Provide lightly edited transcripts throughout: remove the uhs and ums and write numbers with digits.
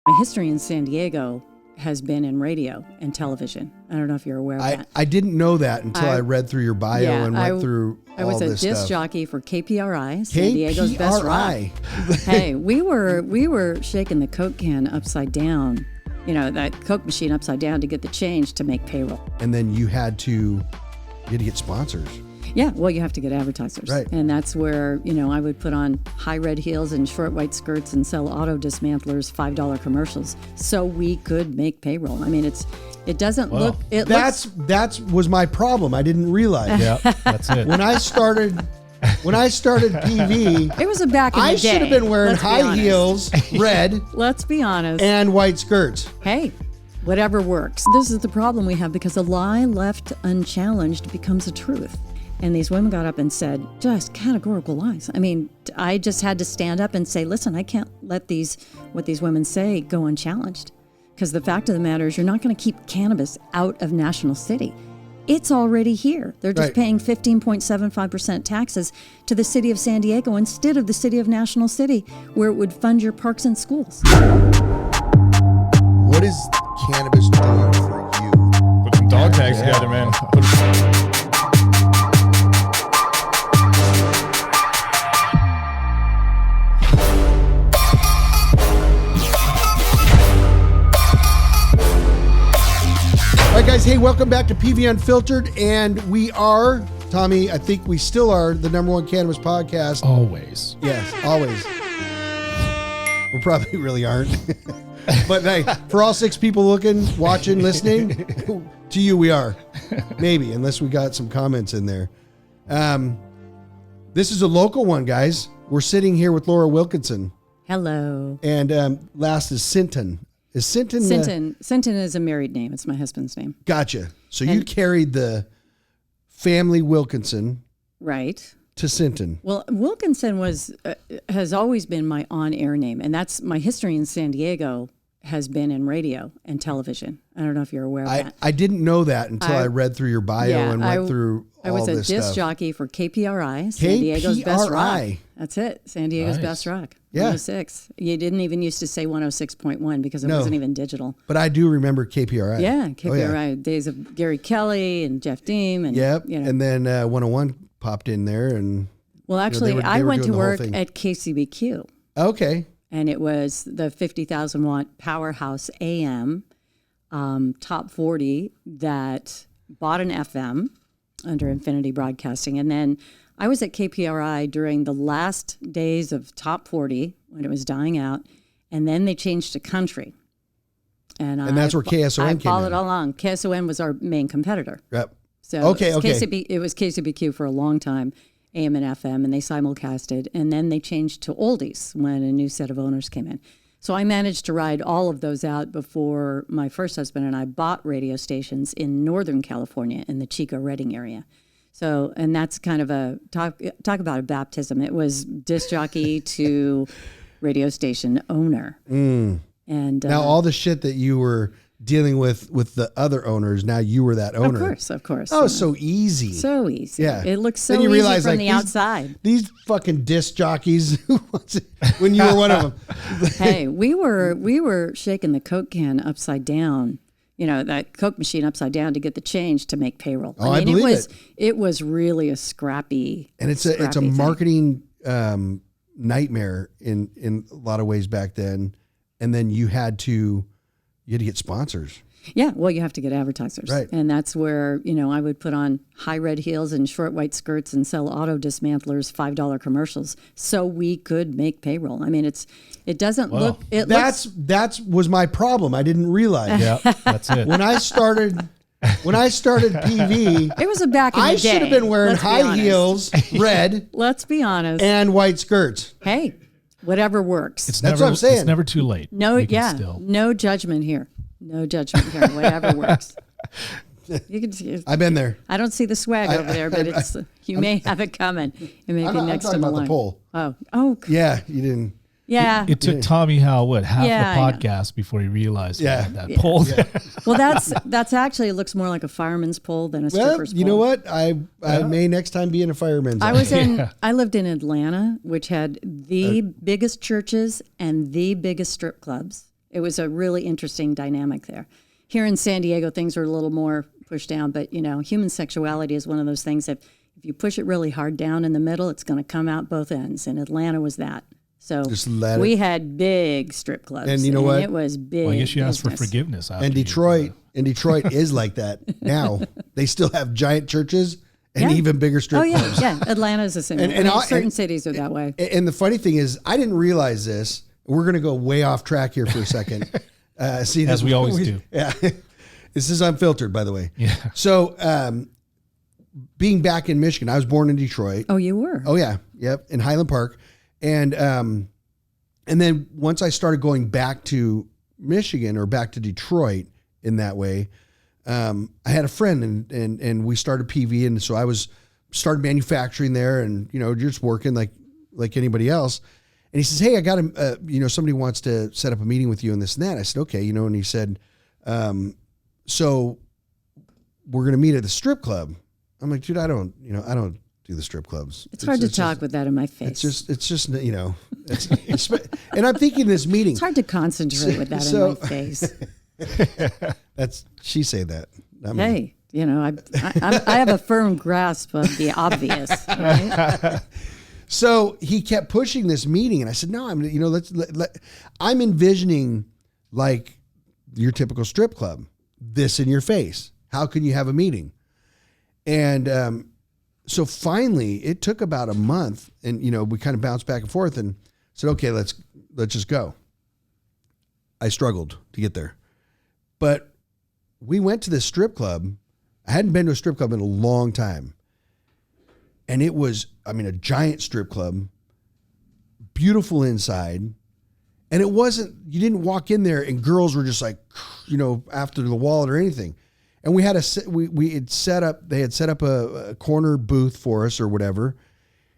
My history in San Diego has been in radio and television. I don't know if you're aware of that. I didn't know that until I read through your bio and went through all this stuff. I was a disc jockey for KPRI, San Diego's best rock. Hey, we were shaking the Coke can upside down, that Coke machine upside down to get the change to make payroll. And then you had to get sponsors. Yeah, well, you have to get advertisers. Right. And that's where, I would put on high red heels and short white skirts and sell auto dismantlers $5 commercials so we could make payroll. I mean, it doesn't look... That was my problem. I didn't realize. Yeah, that's it. When I started PV... It was back in the day. I should have been wearing high heels, red... Let's be honest. And white skirts. Hey, whatever works. This is the problem we have because a lie left unchallenged becomes a truth. And these women got up and said just categorical lies. I mean, I just had to stand up and say, listen, I can't let what these women say go unchallenged. Because the fact of the matter is you're not going to keep cannabis out of National City. It's already here. They're just paying 15.75% taxes to the city of San Diego instead of the city of National City, where it would fund your parks and schools. What is cannabis doing for you? Put some dog tags together, man. All right, guys. Hey, welcome back to PV Unfiltered. And we are, Tommy, I think we still are the #1 cannabis podcast. Always. Yes, always. We probably really aren't. But hey, for all 6 people looking, watching, listening, to you we are. Maybe, unless we got some comments in there. This is a local one, guys. We're sitting here with Laura Wilkinson. Hello. And last is Sinton. Is Sinton? Sinton is a married name. It's my husband's name. Gotcha. So you carried the family Wilkinson. Right. To Sinton. Well, Wilkinson has always been my on-air name. And that's my history in San Diego has been in radio and television. I don't know if you're aware of that. I didn't know that until I read through your bio and went through all this stuff. I was a disc jockey for KPRI, San Diego's best rock. That's it. San Diego's best rock. Yeah. 106. You didn't even used to say 106.1 because it wasn't even digital. But I do remember KPRI. Yeah, KPRI. Days of Gary Kelly and Jeff Deem. And, And then 101 popped in there. And well, actually, I went to work at KCBQ. Okay. And it was the 50,000 watt powerhouse AM top 40 that bought an FM under Infinity Broadcasting. And then I was at KPRI during the last days of top 40 when it was dying out. And then they changed to country. And that's where KSON came in. I followed along. KSON was our main competitor. Yep. So it was KCBQ for a long time. AM and FM, and they simulcasted, and then they changed to oldies when a new set of owners came in. So I managed to ride all of those out before my first husband and I bought radio stations in Northern California in the Chico Redding area. So, and that's kind of a talk about a baptism. It was disc jockey to radio station owner. And now all the shit that you were dealing with the other owners, now you were that owner. Of course. Oh, so easy. So easy. Yeah. It looks so easy realize, from the outside. These fucking disc jockeys, when you were one of them. Hey, we were shaking the Coke can upside down, that Coke machine upside down to get the change to make payroll. Oh, I believe it. It was really a scrappy And it's a marketing nightmare in a lot of ways back then. And then you had to get sponsors. Yeah, well, you have to get advertisers. Right. And that's where, I would put on high red heels and short white skirts and sell auto dismantlers $5 commercials so we could make payroll. I mean, it doesn't look... That was my problem. I didn't realize. Yeah, that's it. When I started PV... It was back in the day. I should have been wearing high heels, red... Let's be honest. And white skirts. Hey, whatever works. That's what I'm saying. It's never too late. No judgment here. No judgment here. Whatever works. I've been there. I don't see the swag over there, but you may have it coming. It may be next to the line. The pole. Oh. Yeah, you didn't. Yeah. It took Tommy half the podcast before he realized that pole. Yeah. Well, that's actually, it looks more like a fireman's pole than a stripper's pole. You know what? I may next time be in a fireman's. I lived in Atlanta, which had the biggest churches and the biggest strip clubs It was a really interesting dynamic there. Here in San Diego, things are a little more pushed down, but human sexuality is one of those things that if you push it really hard down in the middle, it's going to come out both ends. And Atlanta was that. So we had big strip clubs. And you know what? It was big. Well, I guess you asked for business. forgiveness. And Detroit is like that now. They still have giant churches and even bigger strip clubs. Yeah. Atlanta's the same. And certain cities are that way. And the funny thing is, I didn't realize this. We're going to go way off track here for a second. As we always do. Yeah. This is unfiltered, by the way. Yeah. So, being back in Michigan, I was born in Detroit. Oh, you were? Oh, yeah. Yep. In Highland Park. And then once I started going back to Michigan or back to Detroit in that way, I had a friend and we started PV. And so I started manufacturing there and, just working like anybody else. And he says, hey, I got somebody wants to set up a meeting with you and this and that. I said, okay, and he said, so we're going to meet at the strip club. I'm like, dude, I don't do the strip clubs. It's hard to talk with that in my face. It's just, and I'm thinking this meeting. It's hard to concentrate with that in my face. She say that. Hey, I have a firm grasp of the obvious. Right? So he kept pushing this meeting, and I said, no, I'm envisioning like your typical strip club, this in your face. How can you have a meeting? And, so finally it took about a month and, we kind of bounced back and forth and said, okay, let's just go. I struggled to get there, but we went to this strip club. I hadn't been to a strip club in a long time. And it was, a giant strip club, beautiful inside. And it wasn't, you didn't walk in there and girls were just like, after the wallet or anything. And we had they had set up a corner booth for us or whatever.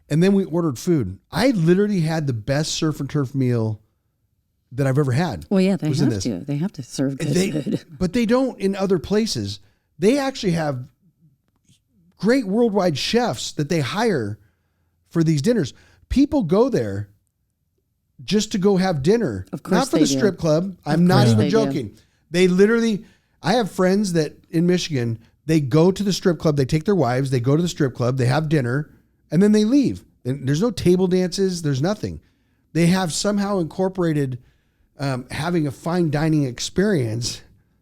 And then we ordered food. I literally had the best surf and turf meal that I've ever had. Well, yeah, they have to. They have to serve good food. But they don't in other places. They actually have great worldwide chefs that they hire for these dinners. People go there just to go have dinner. Of course, not for the strip club. I'm not even joking. They literally, I have friends that in Michigan, they go to the strip club, they take their wives, they go to the strip club, they have dinner, and then they leave. And there's no table dances, there's nothing. They have somehow incorporated having a fine dining experience.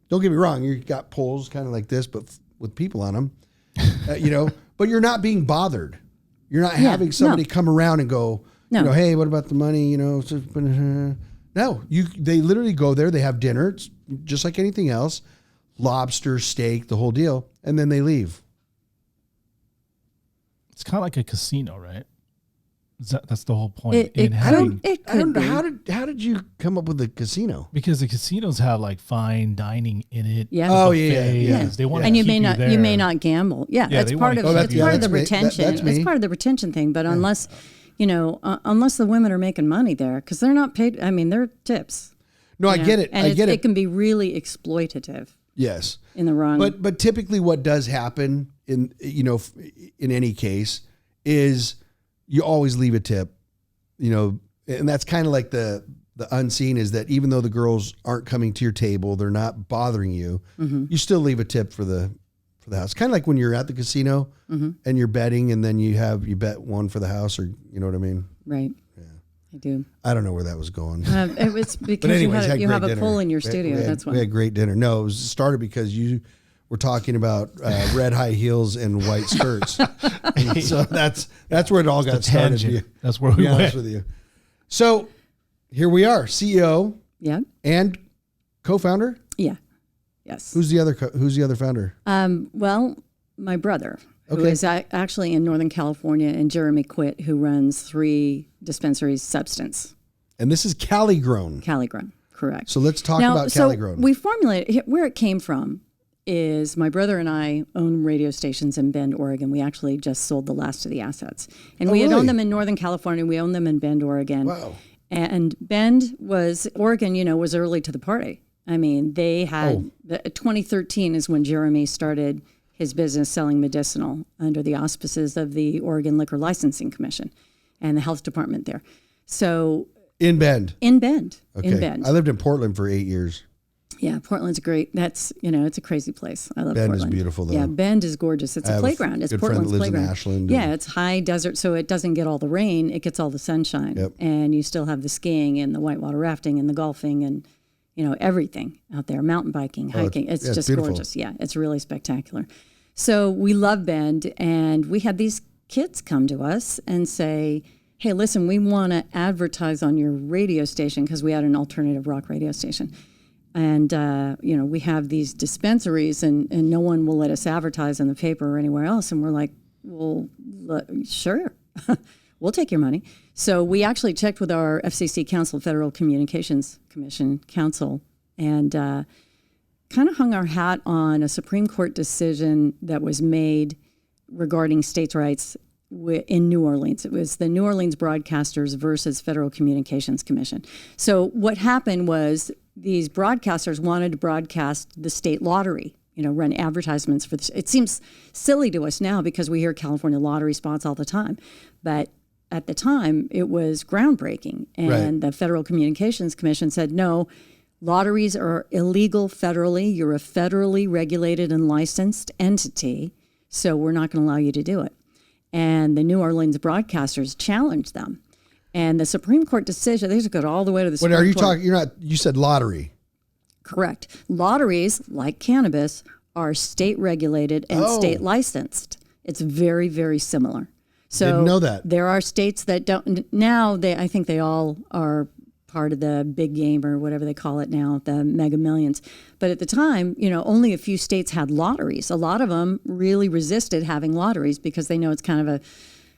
Don't get me wrong, you got poles kind of like this, but with people on them, but you're not being bothered. You're not having somebody come around and go, hey, what about the money? No, they literally go there, they have dinner, it's just like anything else. Lobster, steak, the whole deal, and then they leave. It's kind of like a casino, right? That's the whole point. I don't know. How did you come up with the casino? Because the casinos have like fine dining in it. Yeah. Oh yeah. They want and to you keep may not gamble. Yeah, that's part of the retention. It's part of the retention thing. But unless unless the women are making money there, because they're not paid. They're tips. No, I get it. And I get it. It can be really exploitative. Yes. In the wrong. But typically, what does happen in any case is you always leave a tip, and that's kind of like the unseen is that even though the girls aren't coming to your table, they're not bothering you. Mm-hmm. You still leave a tip for the house. Kind of like when you're at the casino and you're betting, and then you bet one for the house, or you know what I mean? Right. Yeah. I do. I don't know where that was going. It was because you have a pool in your studio. That's why we had great dinner. No, it was started because you were talking about red high heels and white skirts. So that's where it all got started. That's where we went. Honest with you. So here we are, CEO. Yeah. And co-founder. Yeah. Yes. Who's the other founder? Well, my brother, who is actually in Northern California, and Jeremy Quitt, who runs 3 dispensaries, Substance. And this is Cali Grown. Cali Grown, correct. So let's talk about Cali Grown. We formulated, where it came from is my brother and I own radio stations in Bend, Oregon. We actually just sold the last of the assets. And we had owned them in Northern California. We owned them in Bend, Oregon. Wow. And Oregon, was early to the party. They had, 2013 is when Jeremy started his business selling medicinal under the auspices of the Oregon Liquor Licensing Commission and the health department there. So In Bend. In Bend. Okay. In Bend. I lived in Portland for 8 years. Yeah, Portland's great. That's, it's a crazy place. I love Bend Portland. is beautiful, though. Yeah, Bend is gorgeous. It's a playground. It's Portland's playground. Lives in Ashland. Yeah, it's high desert, so it doesn't get all the rain. It gets all the sunshine. Yep. And you still have the skiing and the whitewater rafting and the golfing and, everything out there, mountain biking, hiking. It's just beautiful. gorgeous. Yeah, it's really spectacular. So we love Bend, and we had these kids come to us and say, hey, listen, we want to advertise on your radio station because we had an alternative rock radio station. And, we have these dispensaries and no one will let us advertise in the paper or anywhere else. And we're like, well, sure, we'll take your money. So we actually checked with our FCC Council, Federal Communications Commission Council, and kind of hung our hat on a Supreme Court decision that was made regarding states' rights in New Orleans. It was the New Orleans Broadcasters versus Federal Communications Commission. So what happened was these broadcasters wanted to broadcast the state lottery, run advertisements for this. It seems silly to us now because we hear California lottery spots all the time. But at the time, it was groundbreaking. And the Federal Communications Commission said, no, lotteries are illegal federally. You're a federally regulated and licensed entity, so we're not going to allow you to do it. And the New Orleans broadcasters challenged them. And the Supreme Court decision, these go all the way to the Supreme Court. What are you talking? You said lottery. Correct. Lotteries, like cannabis, are state regulated and state licensed. It's very, very similar. So didn't know that. There are states that don't. Now, I think they all are part of the big game or whatever they call it now, the Mega Millions. But at the time, only a few states had lotteries. A lot of them really resisted having lotteries because they know it's kind of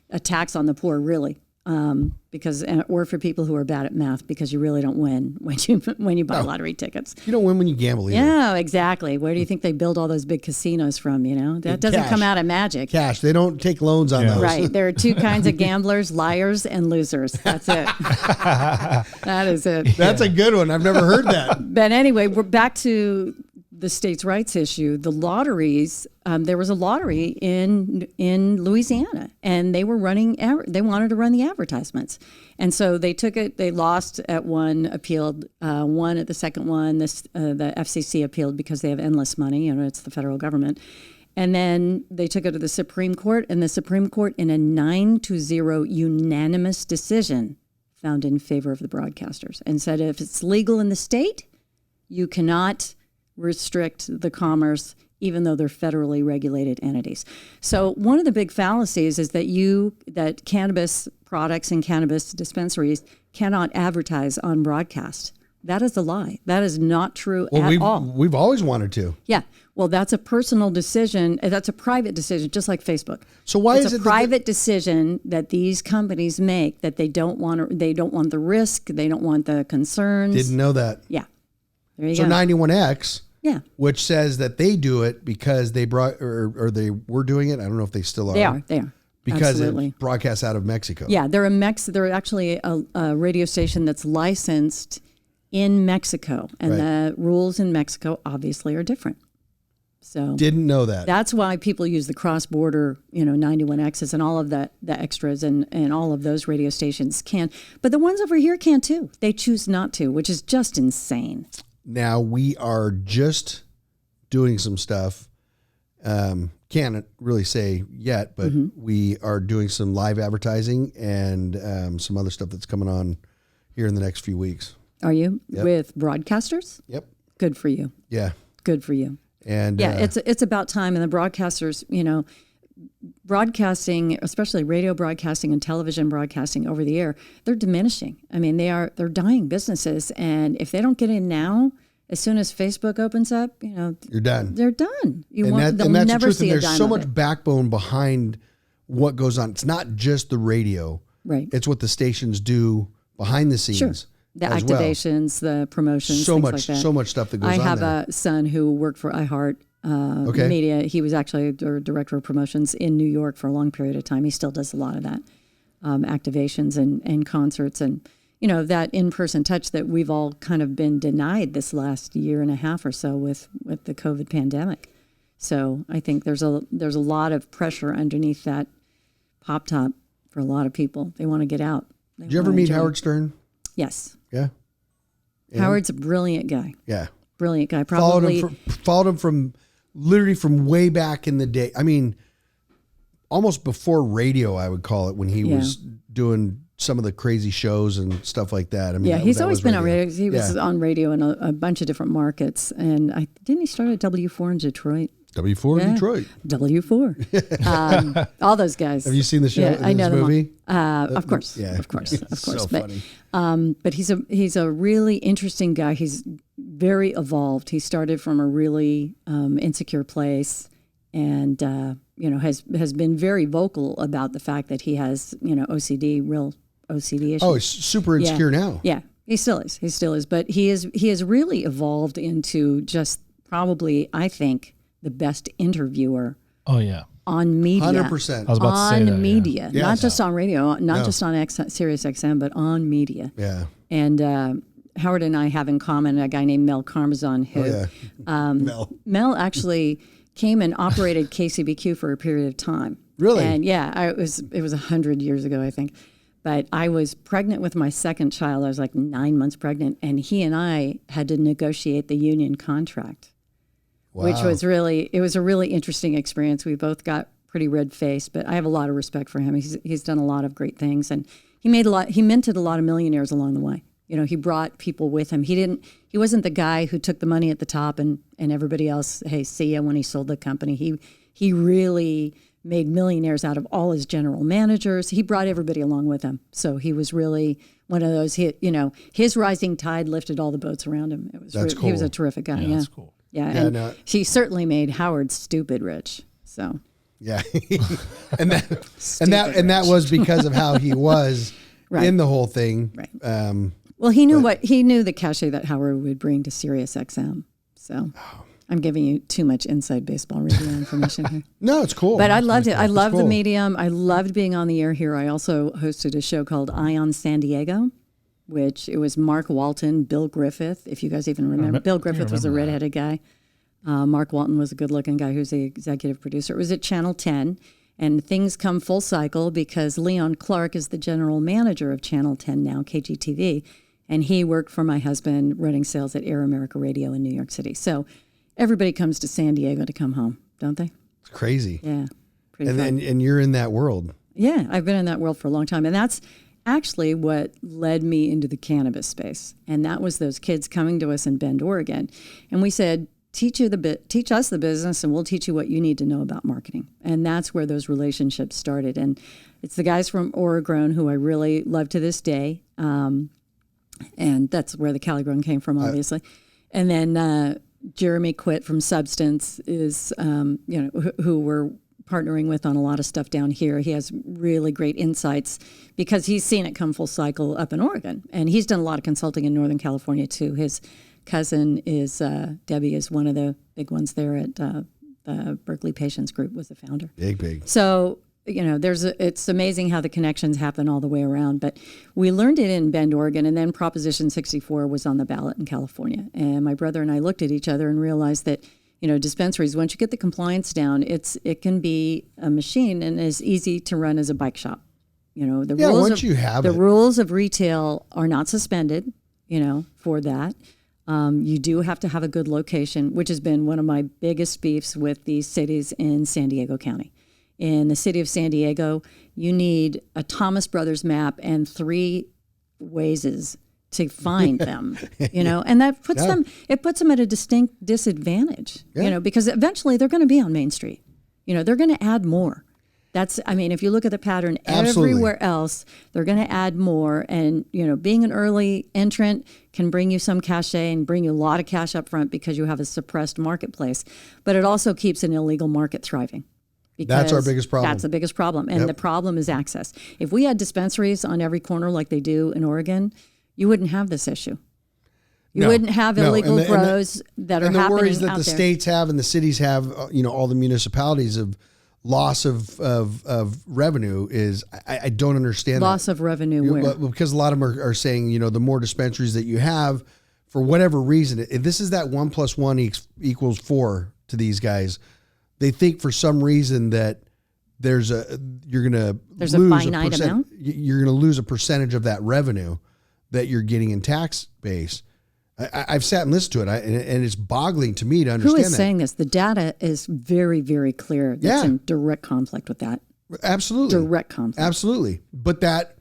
a tax on the poor, really. Or for people who are bad at math, because you really don't win when you buy lottery tickets. You don't win when you gamble either. Yeah, exactly. Where do you think they build all those big casinos from? That doesn't come out of magic. Cash. They don't take loans on those. Right. There are two kinds of gamblers: liars and losers. That's it. That is it. That's a good one. I've never heard that. But anyway, we're back to the states' rights issue. The lotteries. There was a lottery in Louisiana, and they were they wanted to run the advertisements, and so they took it. They lost at one, appealed one at the second one. The FCC appealed because they have endless money. It's the federal government, and then they took it to the Supreme Court, and the Supreme Court, in a 9-0 unanimous decision, found in favor of the broadcasters and said if it's legal in the state, you cannot restrict the commerce, even though they're federally regulated entities. So one of the big fallacies is that cannabis products and cannabis dispensaries cannot advertise on broadcast. That is a lie. That is not true at all. We've always wanted to. Yeah. Well, that's a personal decision. That's a private decision, just like Facebook. So why is it a private decision that these companies make that they don't want the risk, they don't want the concerns. Didn't know that. Yeah. There you go. So 91X. Yeah. Which says that they do it because they brought, or they were doing it. I don't know if they still are. They are. Because Absolutely. it broadcasts out of Mexico. Yeah, they're actually a radio station that's licensed in Mexico, and the rules in Mexico obviously are different. So didn't know that. That's why people use the cross-border, 91Xs and all of the extras and all of those radio stations can. But the ones over here can too. They choose not to, which is just insane. Now we are just doing some stuff. Can't really say yet, but we are doing some live advertising and some other stuff that's coming on here in the next few weeks. Are you with broadcasters? Yep. Good for you. Yeah. Good for you. And it's about time. And the broadcasters, broadcasting, especially radio broadcasting and television broadcasting over the air, they're diminishing. I mean, they're dying businesses. And if they don't get in now, as soon as Facebook opens up, you're done. They're done. They'll never the truth. see And a dime there's so of much it. backbone behind what goes on. It's not just the radio. Right. It's what the stations do behind the scenes. Sure. The activations, the promotions, things like that. So much stuff that goes on. I have there. a son who worked for iHeart Media. He was actually a director of promotions in New York for a long period of time. He still does a lot of that, activations and concerts and, that in-person touch that we've all kind of been denied this last year and a half or so with the COVID pandemic. So I think there's a lot of pressure underneath that pop top for a lot of people. They want to get out. Did you ever meet Howard Stern? Yes. Yeah. And Howard's a brilliant guy. Yeah. Brilliant guy. Probably followed him from literally from way back in the day. I mean, almost before radio, I would call it, when he was doing some of the crazy shows and stuff like that. I mean, he's always been on radio. He was on radio in a bunch of different markets. And didn't he start at W4 in Detroit? W4 in Detroit. W4. All those guys. Have you seen the show? Yeah, I know movie? Of course. Yeah. Of course. So funny. But he's a really interesting guy. He's very evolved. He started from a really insecure place, and has been very vocal about the fact that he has OCD, real OCD issues. Oh, he's super insecure now. Yeah, he still is. But he has really evolved into just probably, I think, the best interviewer. Oh yeah. On media. 100%. I was about to say that, media, yeah. not just on radio, not just on Sirius XM, but on media. Yeah. And Howard and I have in common a guy named Mel Carmazon who Mel actually came and operated KCBQ for a period of time. Really? And it was 100 years ago, I think. But I was pregnant with my second child. I was like 9 months pregnant, and he and I had to negotiate the union contract. Wow. Which was it was a really interesting experience. We both got pretty red-faced, but I have a lot of respect for him. He's done a lot of great things, and he minted a lot of millionaires along the way. He brought people with him. He wasn't the guy who took the money at the top and everybody else, hey, see ya, when he sold the company. He really made millionaires out of all his general managers. He brought everybody along with him. So he was really one of those, his rising tide lifted all the boats around him. Cool. He was a terrific guy. Yeah. That's cool. Yeah, he certainly made Howard stupid rich. So yeah, and that was because of how he was in the whole thing. Right. Well, he knew the cachet that Howard would bring to Sirius XM. So I'm giving you too much inside baseball radio information here. No, it's cool. But I loved it. I loved the medium. I loved being on the air here. I also hosted a show called Eye on San Diego, which it was Mark Walton, Bill Griffith, if you guys even remember. Bill Griffith was a redheaded guy. Mark Walton was a good-looking guy who's the executive producer. It was at Channel 10, and things come full cycle because Leon Clark is the general manager of Channel 10 now, KGTV, and he worked for my husband running sales at Air America Radio in New York City. So everybody comes to San Diego to come home, don't they? It's crazy. Yeah, pretty fun. And you're in that world. Yeah, I've been in that world for a long time, and that's actually what led me into the cannabis space. And that was those kids coming to us in Bend, Oregon. And we said, teach us the business, and we'll teach you what you need to know about marketing. And that's where those relationships started. And it's the guys from Oregon who I really love to this day. And that's where the Cali Grown came from, obviously. And then Jeremy Quitt from Substance is, who we're partnering with on a lot of stuff down here. He has really great insights because he's seen it come full cycle up in Oregon. And he's done a lot of consulting in Northern California too. His cousin is, Debbie is one of the big ones there at the Berkeley Patients Group, was the founder. Big. So, it's amazing how the connections happen all the way around. But we learned it in Bend, Oregon, and then Proposition 64 was on the ballot in California. And my brother and I looked at each other and realized that dispensaries, once you get the compliance down, it can be a machine and as easy to run as a bike shop. The rules of retail are not suspended, for that. You do have to have a good location, which has been one of my biggest beefs with these cities in San Diego County. In the city of San Diego, you need a Thomas Brothers map and 3 Wazes to find them, and that puts them at a distinct disadvantage, because eventually they're going to be on Main Street. They're going to add more. If you look at the pattern everywhere else, they're going to add more. And, being an early entrant can bring you some cachet and bring you a lot of cash up front because you have a suppressed marketplace. But it also keeps an illegal market thriving. That's our biggest problem. That's the biggest problem. And the problem is access. If we had dispensaries on every corner like they do in Oregon, you wouldn't have this issue. You wouldn't have illegal grows that are happening out there. And the worries that the states have and the cities have, all the municipalities of loss of revenue is, I don't understand loss of revenue where? Because a lot of them are saying, the more dispensaries that you have, for whatever reason, if this is that 1 + 1 equals 4 to these guys, they think for some reason that you're going to lose a finite amount. You're going to lose a percentage of that revenue that you're getting in tax base. I've sat and listened to it, and it's boggling to me to understand Who is that. saying this? The data is very, very clear. That's in direct conflict with that. Absolutely. Direct conflict. Absolutely. But that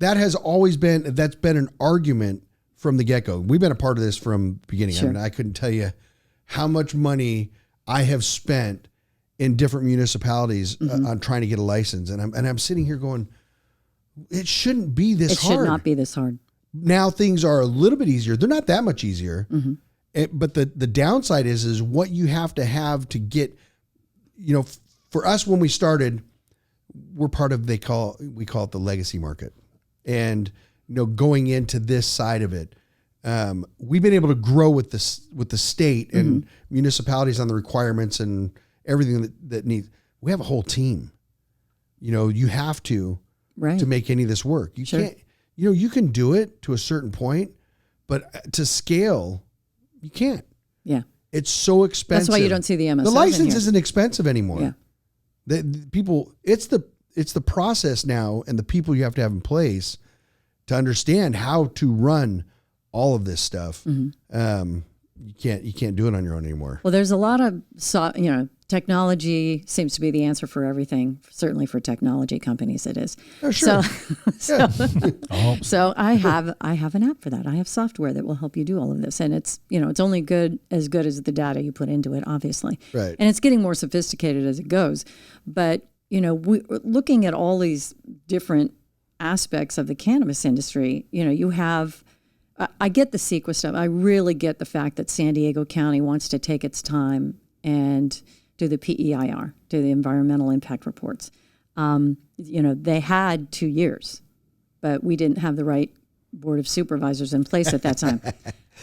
has always been, that's been an argument from the get-go. We've been a part of this from the beginning. Sure. I mean, I couldn't tell you how much money I have spent in different municipalities on trying to get a license. And I'm sitting here going, it shouldn't be this hard. It should not be this hard. Now things are a little bit easier. They're not that much easier. But the downside is what you have to get, for us when we started, we're part of, we call it the legacy market. And, going into this side of it, we've been able to grow with the state and municipalities on the requirements and everything that needs. We have a whole team. You have to make any of this work. You can't, you can do it to a certain point, but to scale, you can't. Yeah. It's so expensive. That's why you don't see the MSOs. The license isn't expensive anymore. Yeah. The people, it's the process now and the people you have to have in place to understand how to run all of this stuff. You can't do it on your own anymore. Well, there's a lot of, technology seems to be the answer for everything. Certainly for technology companies, it is. Oh, sure. So I have an app for that. I have software that will help you do all of this, and it's it's only good as the data you put into it, obviously. Right. And it's getting more sophisticated as it goes. But we're looking at all these different aspects of the cannabis industry. You have. I get the CEQA stuff. I really get the fact that San Diego County wants to take its time and do the PEIR, do the environmental impact reports. They had 2 years, but we didn't have the right board of supervisors in place at that time.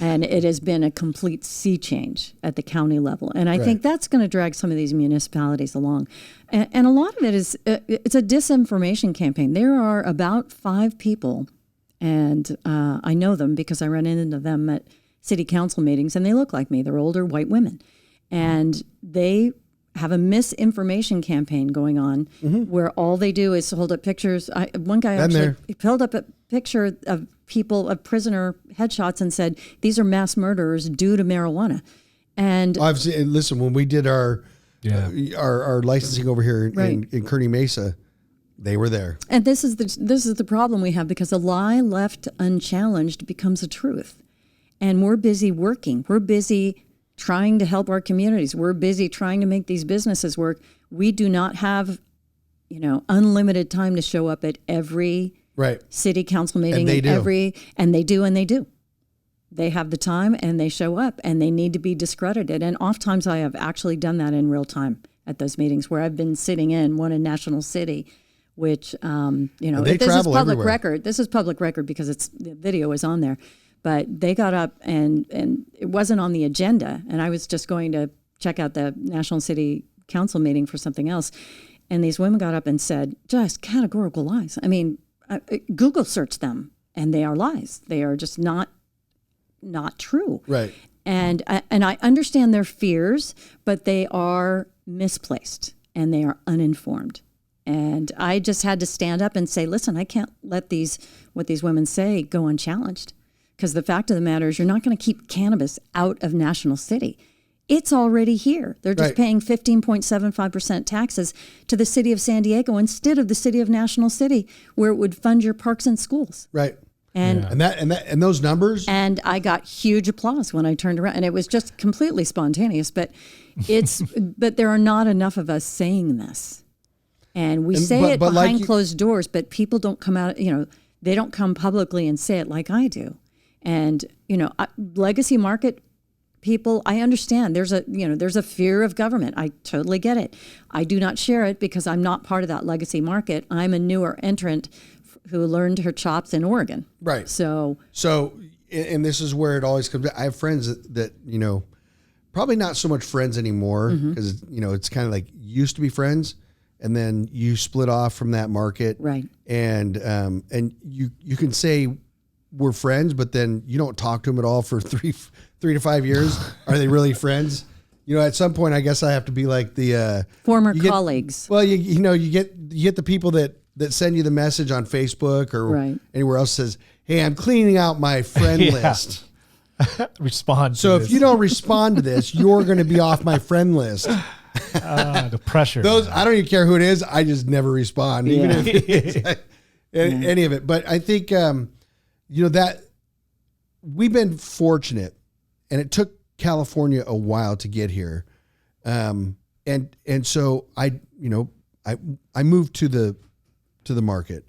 And it has been a complete sea change at the county level. And I think that's going to drag some of these municipalities along. And a lot of it is, it's a disinformation campaign. There are about 5 people, and I know them because I run into them at city council meetings, and they look like me. They're older white women. And they have a misinformation campaign going on where all they do is hold up pictures. One guy actually held up a picture of prisoner headshots and said, these are mass murderers due to marijuana. And I've seen, listen, when we did our licensing over here in Kearney Mesa, they were there. And this is the problem we have, because a lie left unchallenged becomes a truth. And we're busy working. We're busy trying to help our communities. We're busy trying to make these businesses work. We do not have, unlimited time to show up at every city council meeting. And they do. They have the time and they show up, and they need to be discredited. And oftentimes I have actually done that in real time at those meetings where I've been sitting in one in National City, which, this is public record. This is public record because the video is on there. But they got up and it wasn't on the agenda. And I was just going to check out the National City Council meeting for something else. And these women got up and said, just categorical lies. I mean, Google searched them, and they are lies. They are just not true. Right. And I understand their fears, but they are misplaced and they are uninformed. And I just had to stand up and say, listen, I can't let what these women say go unchallenged. Because the fact of the matter is, you're not going to keep cannabis out of National City. It's already here. They're just paying 15.75% taxes to the city of San Diego instead of the city of National City, where it would fund your parks and schools. Right. And those numbers. And I got huge applause when I turned around, and it was just completely spontaneous. But but there are not enough of us saying this, and we say it behind closed doors. But people don't come out. They don't come publicly and say it like I do. And, legacy market people, I understand there's a fear of government. I totally get it. I do not share it because I'm not part of that legacy market. I'm a newer entrant who learned her chops in Oregon. Right. So, and this is where it always comes back. I have friends that probably not so much friends anymore because, it's kind of like used to be friends. And then you split off from that market. Right. And you can say, we're friends, but then you don't talk to them at all for three to 5 years. Are they really friends? At some point, I guess I have to be like the former colleagues. Well, you get the people that send you the message on Facebook or anywhere else says, hey, I'm cleaning out my friend list. Respond. So if you don't respond to this, you're going to be off my friend list. The pressure. I don't even care who it is. I just never respond, even if it's like any of it. But I think, that we've been fortunate, and it took California a while to get here. And so I moved to the market.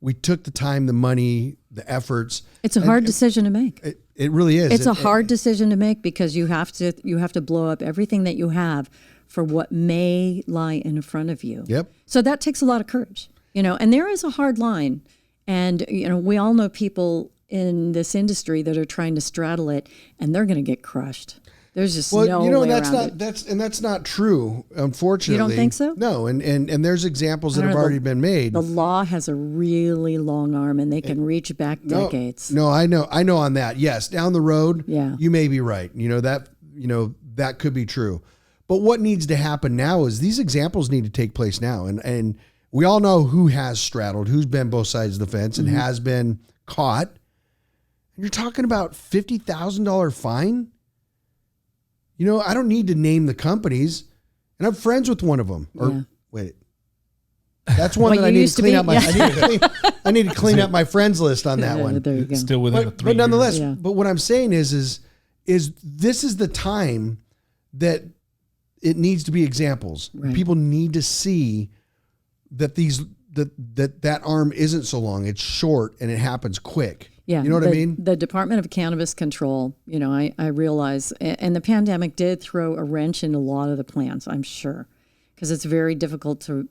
We took the time, the money, the efforts. It's a hard decision to make. It really is. It's a hard decision to make because you have to blow up everything that you have for what may lie in front of you. Yep. So that takes a lot of courage, and there is a hard line. And, we all know people in this industry that are trying to straddle it, and they're going to get crushed. There's just no way around it. That's not true, unfortunately. You don't think so? No, and there's examples that have already been made. The law has a really long arm, and they can reach back decades. No, I know on that. Yes, down the road, you may be right. That could be true. But what needs to happen now is these examples need to take place now, and we all know who has straddled, who's been both sides of the fence, and has been caught. And you're talking about $50,000 fine. I don't need to name the companies, and I'm friends with one of them. Wait, that's one that I need to clean up. I need to clean up my friends list on that one. There you go. Still within the 3 but nonetheless, years. But what I'm saying is this is the time that it needs to be examples. Right. People need to see that that arm isn't so long; it's short and it happens quick. Yeah, you know what I mean? The Department of Cannabis Control, I realize, and the pandemic did throw a wrench into a lot of the plans, I'm sure, because it's very difficult to,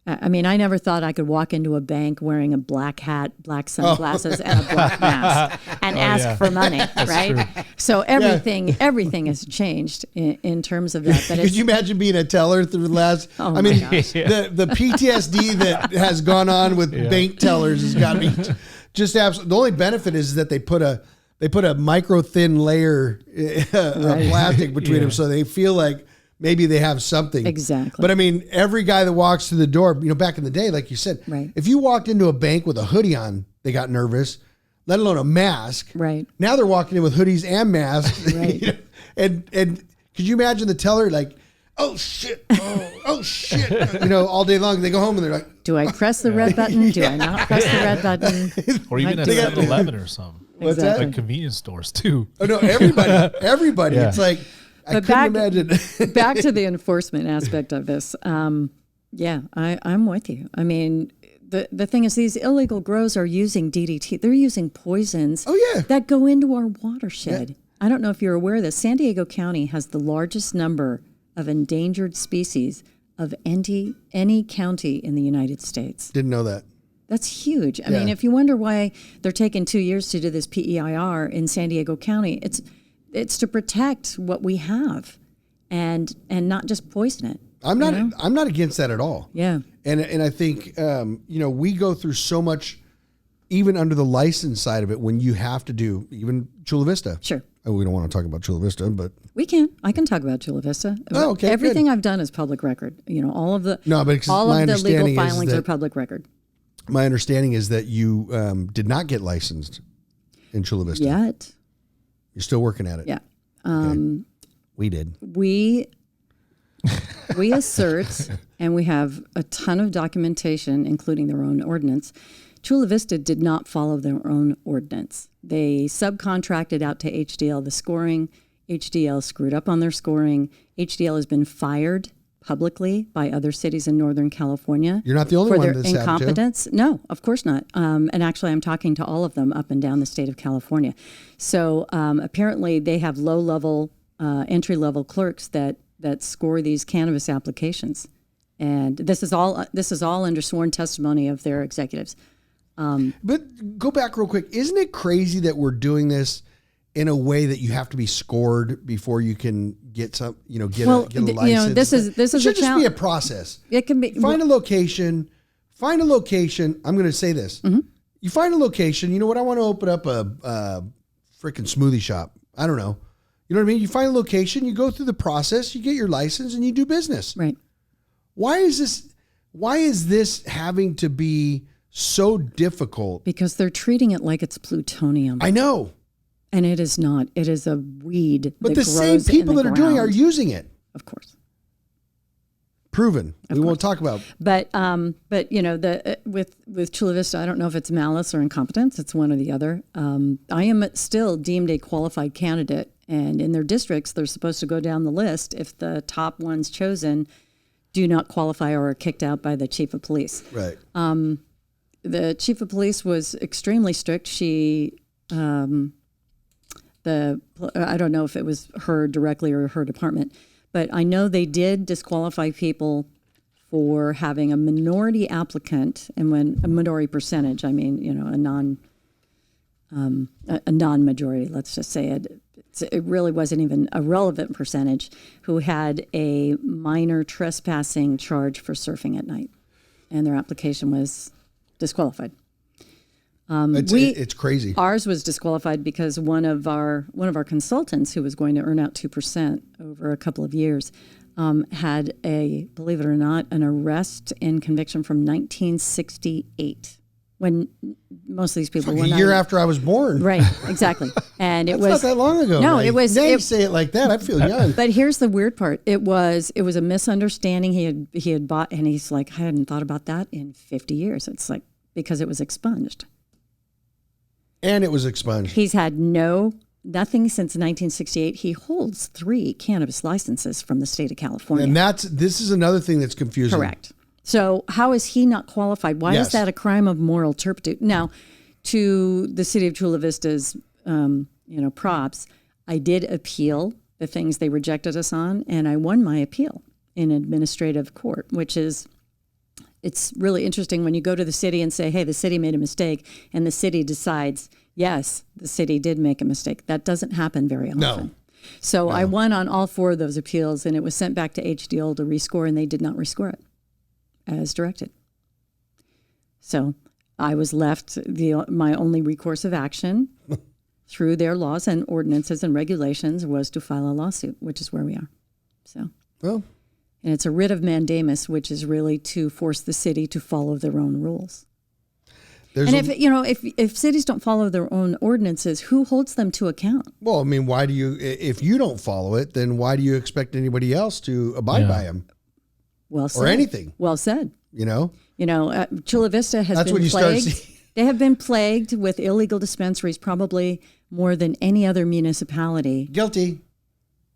I never thought I could walk into a bank wearing a black hat, black sunglasses, and a black mask and ask for money, right? True. So everything has changed in terms of that. But could you imagine being a teller through the last? The PTSD that has gone on with bank tellers has got to be. Just absolutely. The only benefit is that they put a micro thin layer of plastic between them, so they feel like maybe they have something. Exactly. But every guy that walks through the door, back in the day, like you said, if you walked into a bank with a hoodie on, they got nervous, let alone a mask. Right. Now they're walking in with hoodies and masks. Right. And could you imagine the teller like, oh shit, oh shit, all day long. They go home and they're like, do I press the red button? Do I not press the red button? Or even at 7-Eleven or something. What's that? Like convenience stores too. Oh no, everybody. Yeah. It's like, I couldn't imagine. Back to the enforcement aspect of this. I'm with you. The thing is, these illegal grows are using DDT. They're using poisons that go into our watershed. Yeah. I don't know if you're aware of this. San Diego County has the largest number of endangered species of any county in the United States. Didn't know that. That's huge. I mean, if you wonder why they're taking 2 years to do this PEIR in San Diego County, it's to protect what we have and not just poison it. I'm not against that at all. Yeah. And I think we go through so much, even under the license side of it, when you have to do even Chula Vista. Sure. We don't want to talk about Chula Vista, but we can. I can talk about Chula Vista. Oh, okay. Everything good. I've done is public record. All of the legal filings are public record. My understanding is that you did not get licensed in Chula Vista yet. You're still working at it. Yeah. Okay. We did. We assert, and we have a ton of documentation, including their own ordinance. Chula Vista did not follow their own ordinance. They subcontracted out to HDL the scoring. HDL screwed up on their scoring. HDL has been fired publicly by other cities in Northern California. You're not the only one for their that's incompetence. No, of course not. And actually, I'm talking to all of them up and down the state of California. So apparently, they have low-level, entry-level clerks that score these cannabis applications, and this is all under sworn testimony of their executives. But go back real quick. Isn't it crazy that we're doing this in a way that you have to be scored before you can get some, get a license? This is it should just be a process. It can be. Find a location. I'm going to say this. Mm-hmm. You find a location. You know what? I want to open up a freaking smoothie shop. I don't know. You know what I mean? You find a location. You go through the process. You get your license, and you do business. Right. Why is this having to be so difficult. Because they're treating it like it's plutonium. I know. And it is not. It is a weed. But the same people that are doing it are using it. Of course. Proven. We won't talk about. But you know, with Chula Vista, I don't know if it's malice or incompetence. It's one or the other. I am still deemed a qualified candidate, and in their districts, they're supposed to go down the list if the top ones chosen do not qualify or are kicked out by the chief of police. Right. The chief of police was extremely strict. She, I don't know if it was her directly or her department, but I know they did disqualify people for having a minority applicant, and when a minority percentage, I mean, you know, a non-majority, let's just say it. It really wasn't even a relevant percentage, who had a minor trespassing charge for surfing at night, and their application was disqualified. It's crazy. Ours was disqualified because one of our consultants, who was going to earn out 2% over a couple of years, had believe it or not, an arrest and conviction from 1968, when most of these people were a year after I was born. Right, exactly. And it was not that long ago. No, right? it was. Now you say it like that, I feel young. But here's the weird part. It was a misunderstanding. He had bought, and he's like, I hadn't thought about that in 50 years. It's like, because it was expunged. And it was expunged. He's had nothing since 1968. He holds 3 cannabis licenses from the state of California. And this is another thing that's confusing. Correct. So how is he not qualified? Why is that a crime of moral turpitude? Now, to the city of Chula Vista's, props, I did appeal the things they rejected us on, and I won my appeal in administrative court, which is, it's really interesting when you go to the city and say, hey, the city made a mistake, and the city decides, yes, the city did make a mistake. That doesn't happen very often. No. So I won on all 4 of those appeals, and it was sent back to HDL to rescore, and they did not rescore it as directed. So I was left, my only recourse of action through their laws and ordinances and regulations was to file a lawsuit, which is where we are. So, well, and it's a writ of mandamus, which is really to force the city to follow their own rules. And if cities don't follow their own ordinances, who holds them to account? Well, I mean, if you don't follow it, then why do you expect anybody else to abide by them? Well said. Or anything. Well said. Chula Vista has been plagued. They have been plagued with illegal dispensaries probably more than any other municipality. Guilty.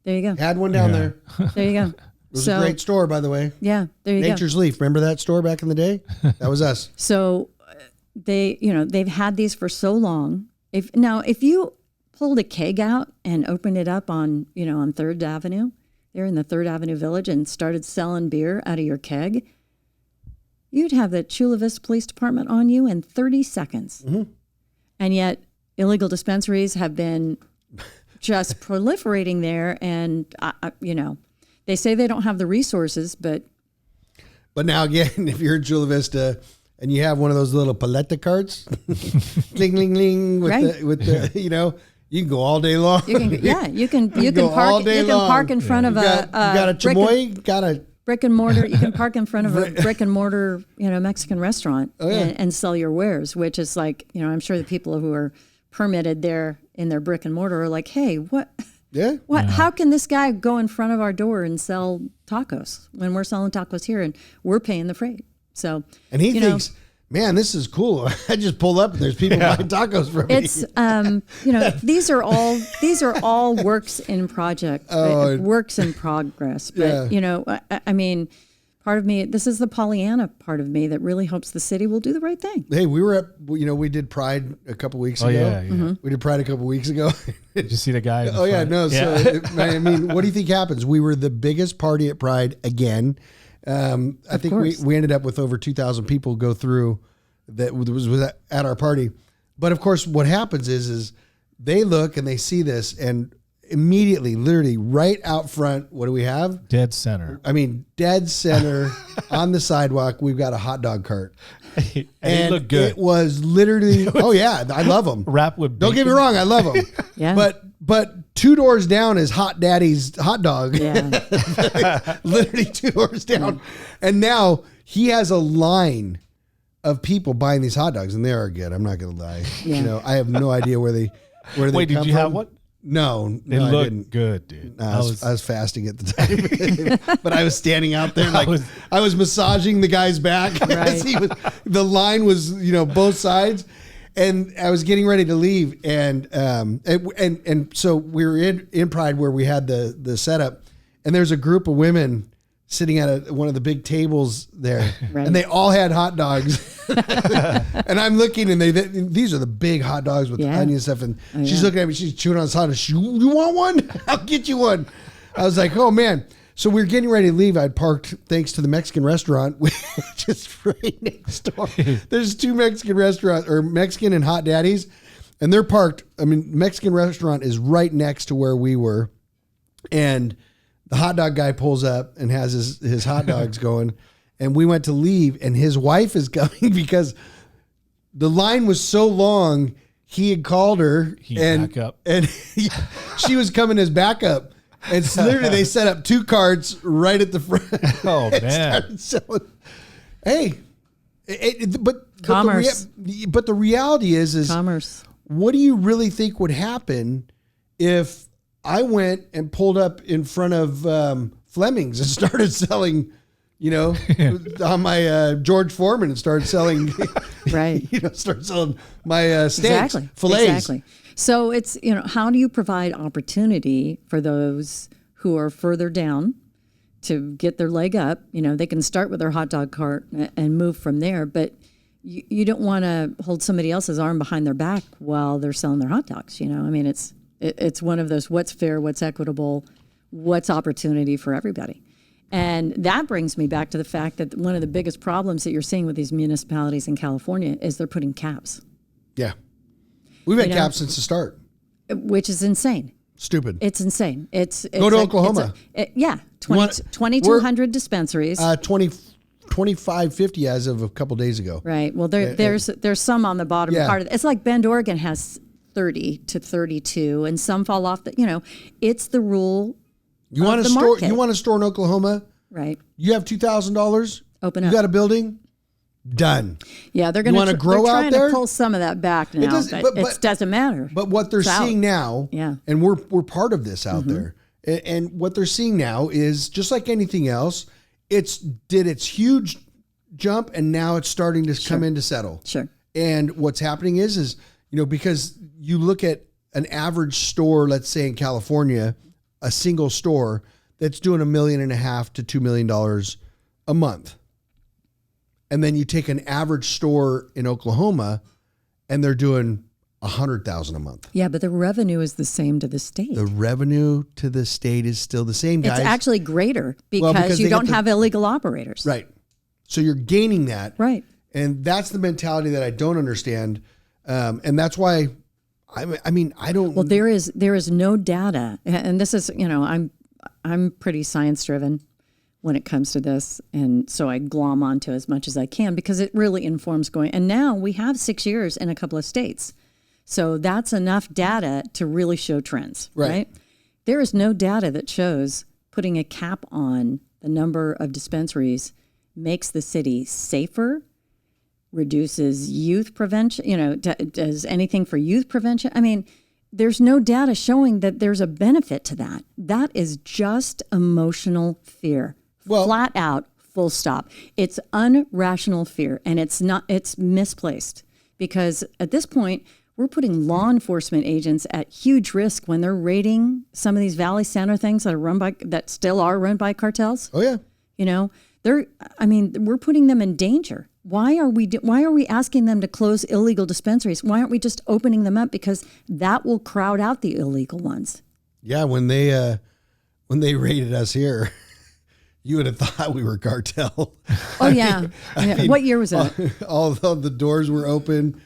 There you go. Had one down there. There you go. It was a great store, by the way. Yeah, there you go. Nature's Leaf. Remember that store back in the day? That was us. So they've had these for so long. If you pulled a keg out and opened it up on 3rd Avenue, there in the 3rd Avenue Village, and started selling beer out of your keg, you'd have the Chula Vista Police Department on you in 30 seconds. Mm-hmm. And yet illegal dispensaries have been just proliferating there. And, they say they don't have the resources, but now again, if you're in Chula Vista and you have one of those little paleta carts, cling, cling, cling, with the you can go all day long. You can park in front of you got a chamoy, got a brick and mortar. You can park in front of a brick and mortar, Mexican restaurant and sell your wares, which is like, I'm sure the people who are permitted there in their brick and mortar are like, hey, what? Yeah. What? Yeah. How can this guy go in front of our door and sell tacos when we're selling tacos here and we're paying the freight? So, and he thinks, man, this is cool. I just pull up and there's people buying tacos from me. It's, these are all works in works in progress. But, I mean, part of me, this is the Pollyanna part of me that really hopes the city will do the right thing. Hey, we were we did Pride a couple weeks ago. Yeah. Mm-hmm. We did Pride a couple weeks ago. Did you see the guy? Oh, yeah, no. Yeah. So, I mean, what do you think happens? We were the biggest party at Pride again. I think we ended up with over 2,000 people go through that was at our party. But of course, what happens is they look and they see this, and immediately, literally right out front, what do we have? Dead center. I mean, dead center on the sidewalk, we've got a hot dog cart. and it looked good. It was literally, I love them. Wrapped with bacon. Don't get me wrong, I love them. Yeah. But 2 doors down is Hot Daddy's hot dog. Yeah. Literally 2 doors down. And now he has a line of people buying these hot dogs, and they are good. I'm not going to lie. Yeah. You know, I have no idea where they Wait, come did you from. have one? No, It I looked didn't. good, dude. No, I was fasting at the time, but I was standing out there like I was massaging the guy's back. Right. The line was, you know, both sides, and I was getting ready to leave, and so we were in Pride where we had the setup, and there's a group of women sitting at one of the big tables there, Right. and they all had hot dogs. And I'm looking, and these are the big hot dogs with the onion and stuff. And she's looking at me, she's chewing on this hot dog. You want one? I'll get you one. I was like, oh man. So we were getting ready to leave. I'd parked thanks to the Mexican restaurant, which is right next door. There's 2 Mexican restaurants, or Mexican and Hot Daddies, and they're parked. I mean, Mexican restaurant is right next to where we were, and the hot dog guy pulls up and has his hot dogs going, and we went to leave, and his wife is coming because the line was so long. He had called her and she was coming as backup. And so literally they set up 2 carts right at the front. Oh man! Hey, Commerce. But the reality is Commerce. What do you really think would happen if I went and pulled up in front of Fleming's and started selling, you know, on my George Foreman, and started selling, right? You know, start selling my steaks, fillets. Exactly. So it's, you know, how do you provide opportunity for those who are further down to get their leg up? You know, they can start with their hot dog cart and move from there, but you don't want to hold somebody else's arm behind their back while they're selling their hot dogs. You know, I mean, it's one of those, what's fair, what's equitable, what's opportunity for everybody. And that brings me back to the fact that one of the biggest problems that you're seeing with these municipalities in California is they're putting caps. Yeah. We've had caps since the start. Which is insane. Stupid. It's insane. Go to Oklahoma. 2,200 dispensaries. 2550 as of a couple days ago. Right. Well, there's some on the bottom part of it. It's like Bend, Oregon has 30 to 32, and some fall off. You know, it's the rule. You want to store? You want a store in Oklahoma? Right. You have $2,000. Open up. You got a building. Done. Yeah, they're going to grow out there. Trying to pull some of that back now, but it doesn't matter. But what they're seeing now, and we're part of this out there, and what they're seeing now is just like anything else. It's did its huge jump, and now it's starting to come in to settle. Sure. And what's happening is you know, because you look at an average store, let's say in California, a single store that's doing $1.5 million to $2 million a month. And then you take an average store in Oklahoma and they're doing $100,000 a month. Yeah, but the revenue is the same to the state. The revenue to the state is still the same, guys. It's actually greater because you don't have illegal operators. Right. So you're gaining that. Right. And that's the mentality that I don't understand. And that's why I mean, I don't. Well, there is no data. And this is, you know, I'm pretty science driven when it comes to this. And so I glom onto as much as I can because it really informs going. And now we have 6 years in a couple of states. So that's enough data to really show trends, right? There is no data that shows putting a cap on the number of dispensaries makes the city safer, reduces youth prevention, you know, does anything for youth prevention. I mean, there's no data showing that there's a benefit to that. That is just emotional fear. Well, flat out, full stop. It's unrational fear, and it's misplaced because at this point, we're putting law enforcement agents at huge risk when they're raiding some of these Valley Center things that still are run by cartels. Oh yeah. You know, we're putting them in danger. Why are we asking them to close illegal dispensaries? Why aren't we just opening them up? Because that will crowd out the illegal ones. Yeah, when they raided us here, you would have thought we were cartel. Oh yeah. I mean, what year was that? Although the doors were open,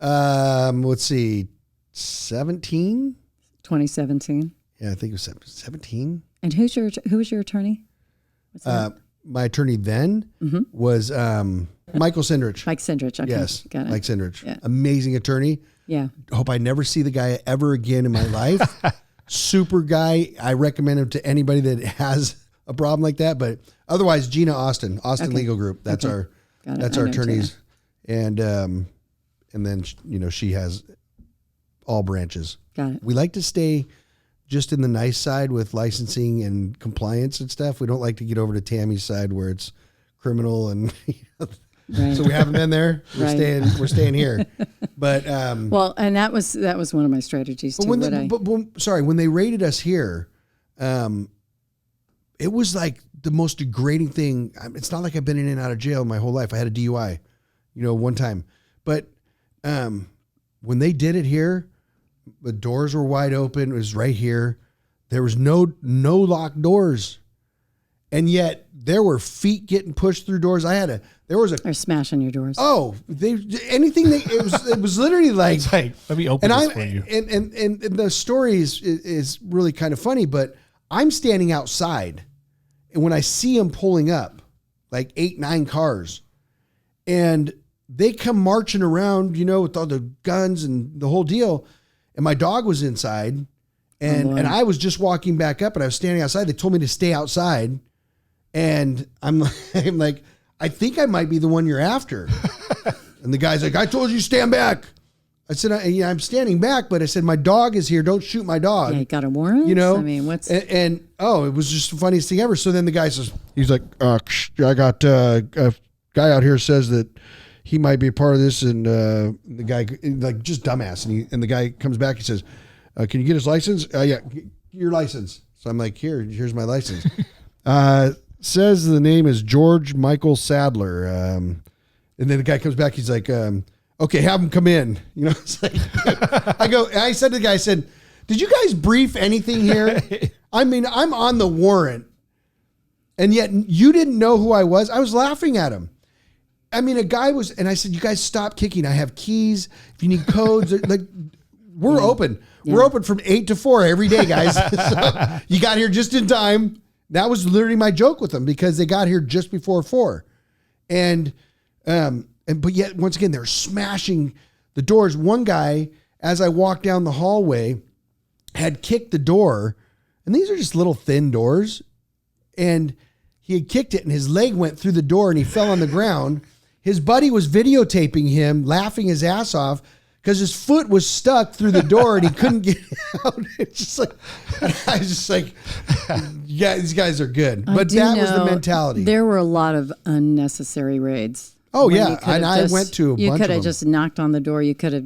let's see, 2017. Yeah, I think it was 17. And who was your attorney? My attorney then was Michael Sindrich. Mike Sindrich. Okay. Yes, got it. Mike Sindrich. Yeah. Amazing attorney. Yeah. Hope I never see the guy ever again in my life. Super guy. I recommend him to anybody that has a problem like that. But otherwise, Gina Austin Legal Group. That's our attorneys. And then, she has all branches. Got it. We like to stay just in the nice side with licensing and compliance and stuff. We don't like to get over to Tammy's side where it's criminal and right. So we haven't been there. We're staying here. But well, and that was one of my strategies too. When they raided us here, it was like the most degrading thing. It's not like I've been in and out of jail my whole life. I had a DUI, one time. But when they did it here, the doors were wide open. It was right here. There was no locked doors. And yet there were feet getting pushed through doors. They're smashing your doors. Oh, it was literally like, let me open this for you. And the story is really kind of funny, but I'm standing outside and when I see them pulling up like 8-9 cars and they come marching around, with all the guns and the whole deal. And my dog was inside and I was just walking back up and I was standing outside. They told me to stay outside. And I'm like, I think I might be the one you're after. And the guy's like, I told you stand back. I said, I'm standing back, but I said, my dog is here. Don't shoot my dog. Yeah, you got a warrant? I mean, what's... And it was just the funniest thing ever. So then the guy says, he's like, I got a guy out here says that he might be a part of this. And the guy, like, just dumbass. And the guy comes back, he says, can you get his license? Yeah, your license. So I'm like, here's my license. Says the name is George Michael Sadler. And then the guy comes back. He's like, okay, have him come in. It's like, I said to the guy, I said, did you guys brief anything here? I mean, I'm on the warrant and yet you didn't know who I was. I was laughing at him. I mean, a guy was, and I said, you guys stop kicking. I have keys. If you need codes, like we're open. Yeah. We're open from 8 to 4 every day, guys. So you got here just in time. That was literally my joke with them because they got here just before 4. But yet once again, they're smashing the doors. One guy, as I walked down the hallway, had kicked the door, and these are just little thin doors. And he had kicked it and his leg went through the door and he fell on the ground. His buddy was videotaping him, laughing his ass off because his foot was stuck through the door and he couldn't get out. It's just like, I was just like, yeah, these guys are good. But that was the mentality. There were a lot of unnecessary raids. Oh, yeah. And I went to a bunch of them. You could have just knocked on the door. You could have,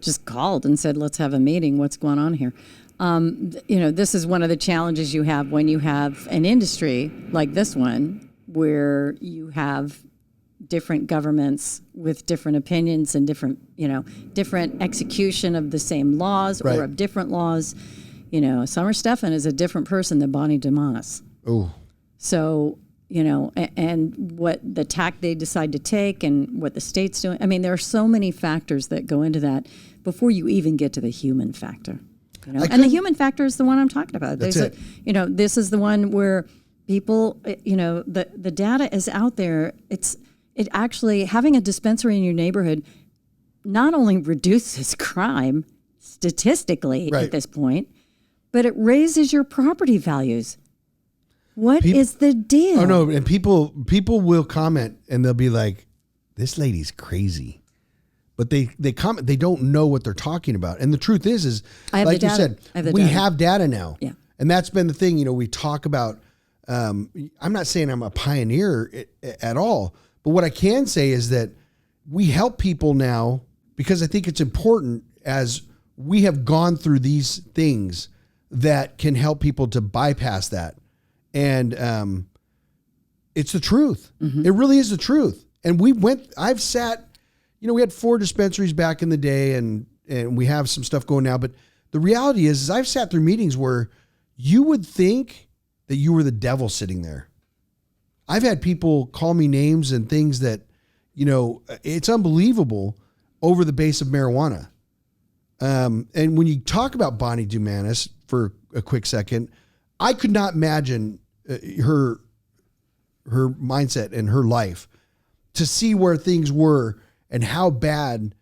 just called and said, let's have a meeting. What's going on here? This is one of the challenges you have when you have an industry like this one, where you have different governments with different opinions and different execution of the same laws or of different laws. Summer Stephan is a different person than Bonnie DeMonis. Oh. So, and what the tack they decide to take and what the state's doing. I mean, there are so many factors that go into that before you even get to the human factor. And the human factor is the one I'm talking about. That's it. This is the one where people, the data is out there. It actually, having a dispensary in your neighborhood not only reduces crime statistically at this point, but it raises your property values. What is the deal? Oh no, and people will comment and they'll be like, "This lady's crazy," but they comment. They don't know what they're talking about. And the truth is like you said, we have data now. Yeah, and that's been the thing. We talk about. I'm not saying I'm a pioneer at all, but what I can say is that we help people now because I think it's important as we have gone through these things that can help people to bypass that. And it's the truth. Mm-hmm. It really is the truth. And I've sat, we had 4 dispensaries back in the day and we have some stuff going now. But the reality is I've sat through meetings where you would think that you were the devil sitting there. I've had people call me names and things that, it's unbelievable over the base of marijuana. And when you talk about Bonnie DeMonis for a quick second, I could not imagine her mindset and her life to see where things were and how bad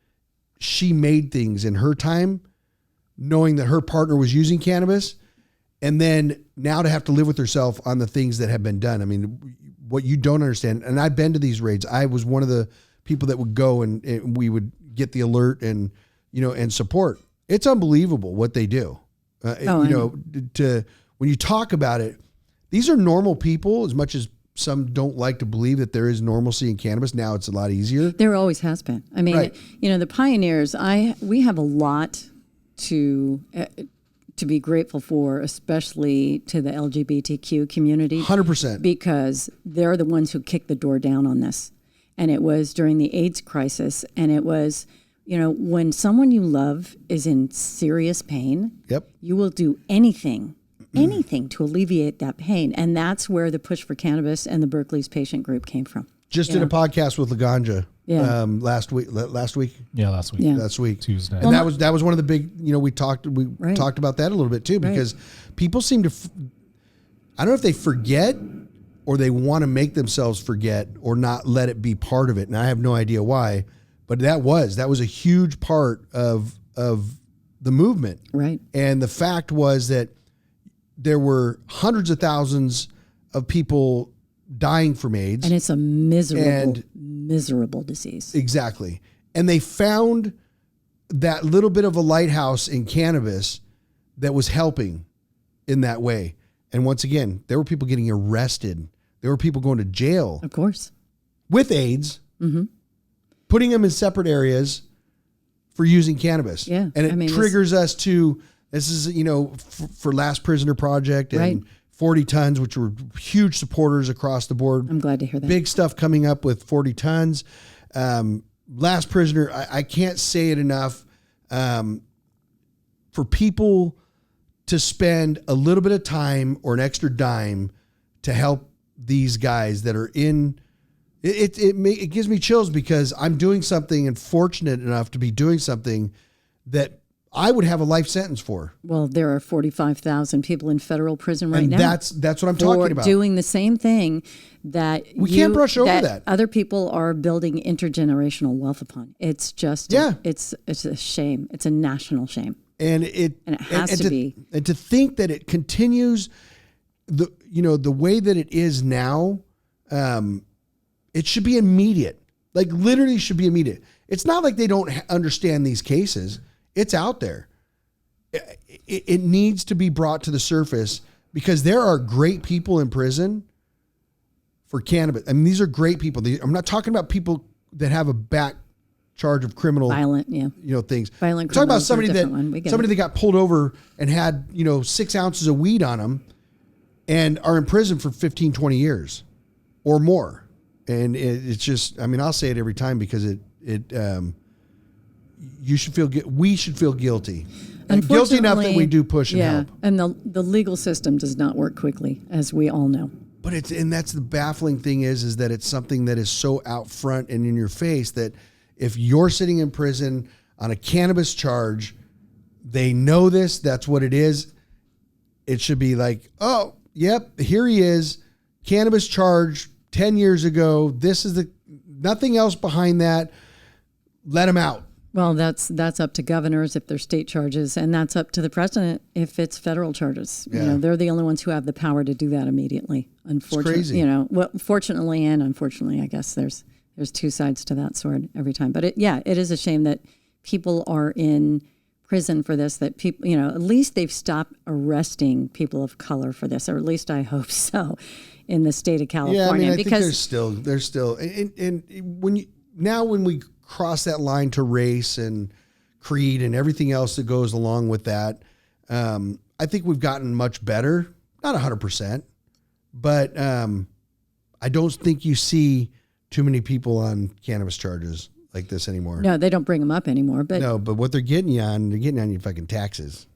she made things in her time, knowing that her partner was using cannabis, and then now to have to live with herself on the things that have been done. I mean, what you don't understand, and I've been to these raids. I was one of the people that would go and we would get the alert and, and support. It's unbelievable what they do. When you talk about it, these are normal people, as much as some don't like to believe that there is normalcy in cannabis. Now it's a lot easier. There always has been. I mean, right. The pioneers, we have a lot to be grateful for, especially to the LGBTQ community. 100%. Because they're the ones who kicked the door down on this. And it was during the AIDS crisis. And it was, when someone you love is in serious pain, yep, you will do anything to alleviate that pain. And that's where the push for cannabis and the Berkeley's patient group came from. Just did a podcast with Laganja last week. Yeah, last week. Yeah. Last week. Tuesday. And that was one of the big, we talked about that a little bit too, because people seem to, I don't know if they forget or they want to make themselves forget or not let it be part of it. And I have no idea why, but that was a huge part of the movement. Right. And the fact was that there were hundreds of thousands of people dying from AIDS. And it's a miserable disease. Exactly. And they found that little bit of a lighthouse in cannabis that was helping in that way. And once again, there were people getting arrested. There were people going to jail. Of course. With AIDS, putting them in separate areas for using cannabis. Yeah. And it triggers us to, this is, for Last Prisoner Project and 40 Tons, which were huge supporters across the board. I'm glad to hear that. Big stuff coming up with 40 Tons. Last Prisoner, I can't say it enough. For people to spend a little bit of time or an extra dime to help these guys that are in, it gives me chills because I'm doing something and fortunate enough to be doing something that I would have a life sentence for. Well, there are 45,000 people in federal prison right now. That's what I'm talking about. Doing the same thing that we can't brush over that. Other people are building intergenerational wealth upon. It's just it's a shame. It's a national shame. And it has to be. And to think that it continues the way that it is now, it should be immediate. Like literally should be immediate. It's not like they don't understand these cases. It's out there. It needs to be brought to the surface because there are great people in prison for cannabis. I mean, these are great people. I'm not talking about people that have a back charge of criminal, violent, things. Violent. I'm talking about somebody that got pulled over and had 6 ounces of weed on them and are in prison for 15, 20 years or more. And it's just, I'll say it every time because we should feel guilty. And guilty enough that we do push and help. And the legal system does not work quickly, as we all know. But that's the baffling thing is that it's something that is so out front and in your face that if you're sitting in prison on a cannabis charge, they know this, that's what it is. It should be like, oh, yep, here he is, cannabis charge 10 years ago. This is nothing else behind that. Let him out. Well, that's up to governors if they're state charges, and that's up to the president if it's federal charges. Yeah. They're the only ones who have the power to do that immediately. Unfortunately, it's crazy. Fortunately and unfortunately, I guess there's two sides to that sword every time. But it is a shame that people are in prison for this. That people, at least they've stopped arresting people of color for this, or at least I hope so, in the state of California. Yeah, I think there's still, and when we cross that line to race and creed and everything else that goes along with that. I think we've gotten much better, not 100%, but I don't think you see too many people on cannabis charges like this anymore. No, they don't bring them up anymore. But what they're getting you on, your fucking taxes.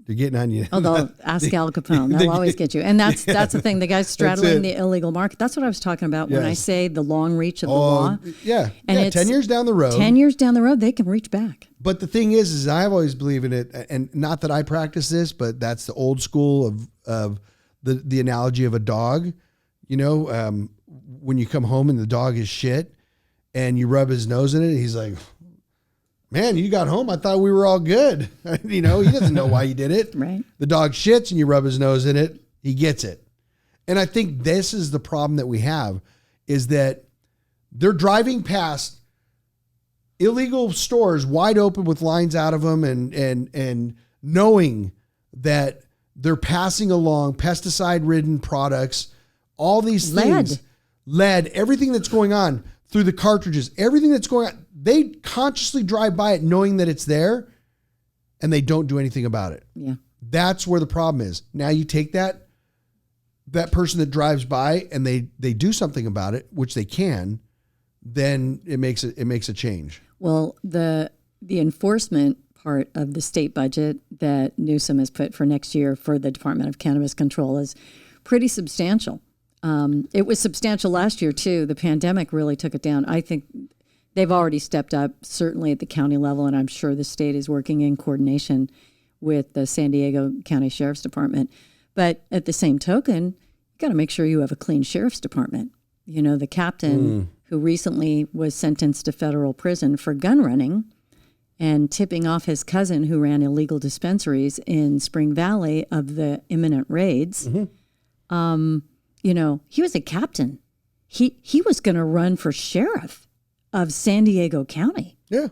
They're getting on you. Although ask Al Capone, they'll always get you. And that's the thing. The guy's straddling the illegal market. That's what I was talking about when I say the long reach of the law. Yeah. And 10 years down the road. 10 years down the road, they can reach back. But the thing is I've always believed in it, and not that I practice this, but that's the old school of the analogy of a dog. When you come home and the dog is shit and you rub his nose in it, he's like, man, you got home. I thought we were all good. He doesn't know why you did it. Right. The dog shits and you rub his nose in it. He gets it. And I think this is the problem that we have is that they're driving past illegal stores wide open with lines out of them and knowing that they're passing along pesticide-ridden products, all these things, lead, everything that's going on through the cartridges, everything that's going on, they consciously drive by it knowing that it's there and they don't do anything about it. Yeah. That's where the problem is. Now you take that person that drives by and they do something about it, which they can, then it makes a change. Well, the enforcement part of the state budget that Newsom has put for next year for the Department of Cannabis Control is pretty substantial. It was substantial last year too. The pandemic really took it down. I think they've already stepped up, certainly at the county level, and I'm sure the state is working in coordination with the San Diego County Sheriff's Department. But at the same token, you got to make sure you have a clean sheriff's department. You know, the captain who recently was sentenced to federal prison for gun running and tipping off his cousin who ran illegal dispensaries in Spring Valley of the imminent raids. You know, he was a captain. He was going to run for sheriff of San Diego County. Yeah.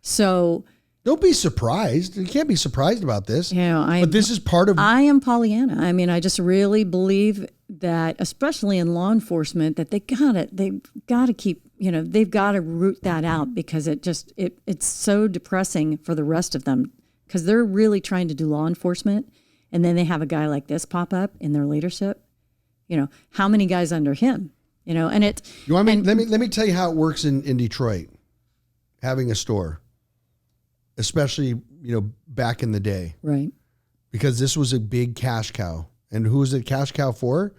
So don't be surprised. You can't be surprised about this. You know, but this is part of. I am Pollyanna. I mean, I just really believe that, especially in law enforcement, that they've got to keep. You know, they've got to root that out because it's so depressing for the rest of them because they're really trying to do law enforcement, and then they have a guy like this pop up in their leadership. You know, how many guys under him? You know, and it. You want me? Let me tell you how it works in Detroit, having a store, especially back in the day, right? Because this was a big cash cow, and who was it cash cow for?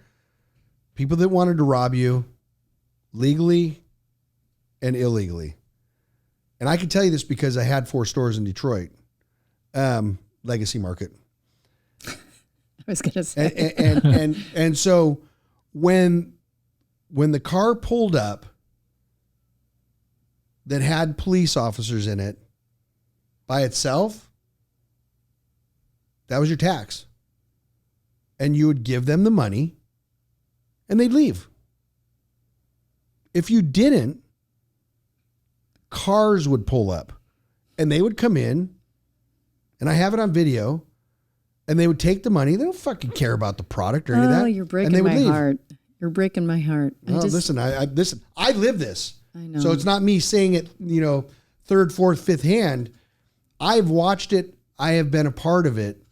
People that wanted to rob you, legally and illegally. And I can tell you this because I had 4 stores in Detroit, Legacy Market. I was going to say. And so when the car pulled up that had police officers in it by itself, that was your tax. And you would give them the money and they'd leave. If you didn't, cars would pull up and they would come in, and I have it on video, and they would take the money. They don't fucking care about the product or any of that. Oh, you're breaking my heart. You're breaking my heart. Listen, I live this. I know. So it's not me saying it, third, fourth, fifth hand. I've watched it. I have been a part of it.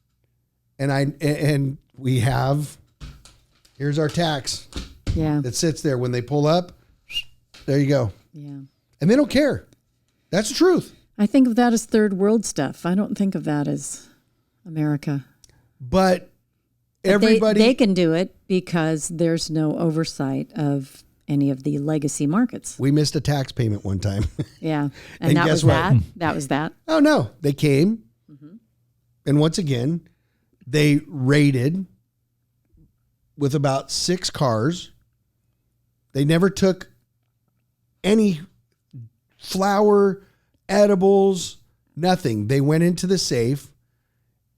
And we have, here's our tax. Yeah. That sits there. When they pull up, there you go. Yeah. And they don't care. That's the truth. I think of that as third world stuff. I don't think of that as America. But everybody. They can do it because there's no oversight of any of the legacy markets. We missed a tax payment one time. Yeah. And that was what? that. That was that. Oh, no. They came. And once again, they raided with about 6 cars. They never took any flour, edibles, nothing. They went into the safe,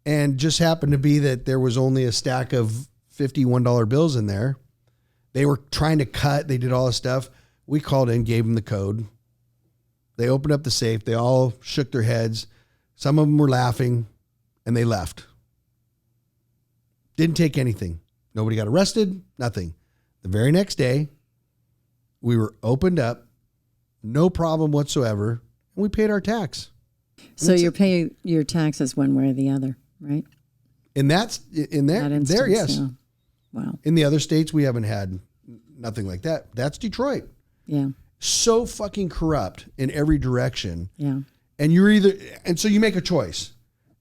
and just happened to be that there was only a stack of $51 bills in there. They were trying to cut. They did all this stuff. We called in, gave them the code. They opened up the safe. They all shook their heads. Some of them were laughing, and they left. Didn't take anything. Nobody got arrested, nothing. The very next day, we were opened up, no problem whatsoever, and we paid our tax. So you're paying your taxes one way or the other, right? And that's in that instance, there, yes. Yeah. Wow. In the other states, we haven't had nothing like that. That's Detroit. Yeah. So fucking corrupt in every direction. Yeah. And so you make a choice.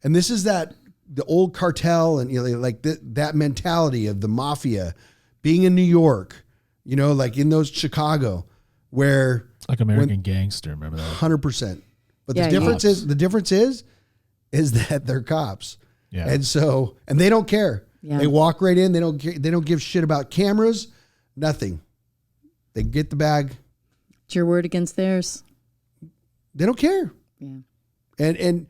And this is the old cartel and like that mentality of the mafia being in New York, like in those Chicago, where like American Gangster, remember that? 100%. But Yeah, the difference is that they're cops. Yeah. And they don't care. Yeah. They walk right in. They don't give shit about cameras, nothing. They get the bag. It's your word against theirs. They don't care. Yeah. And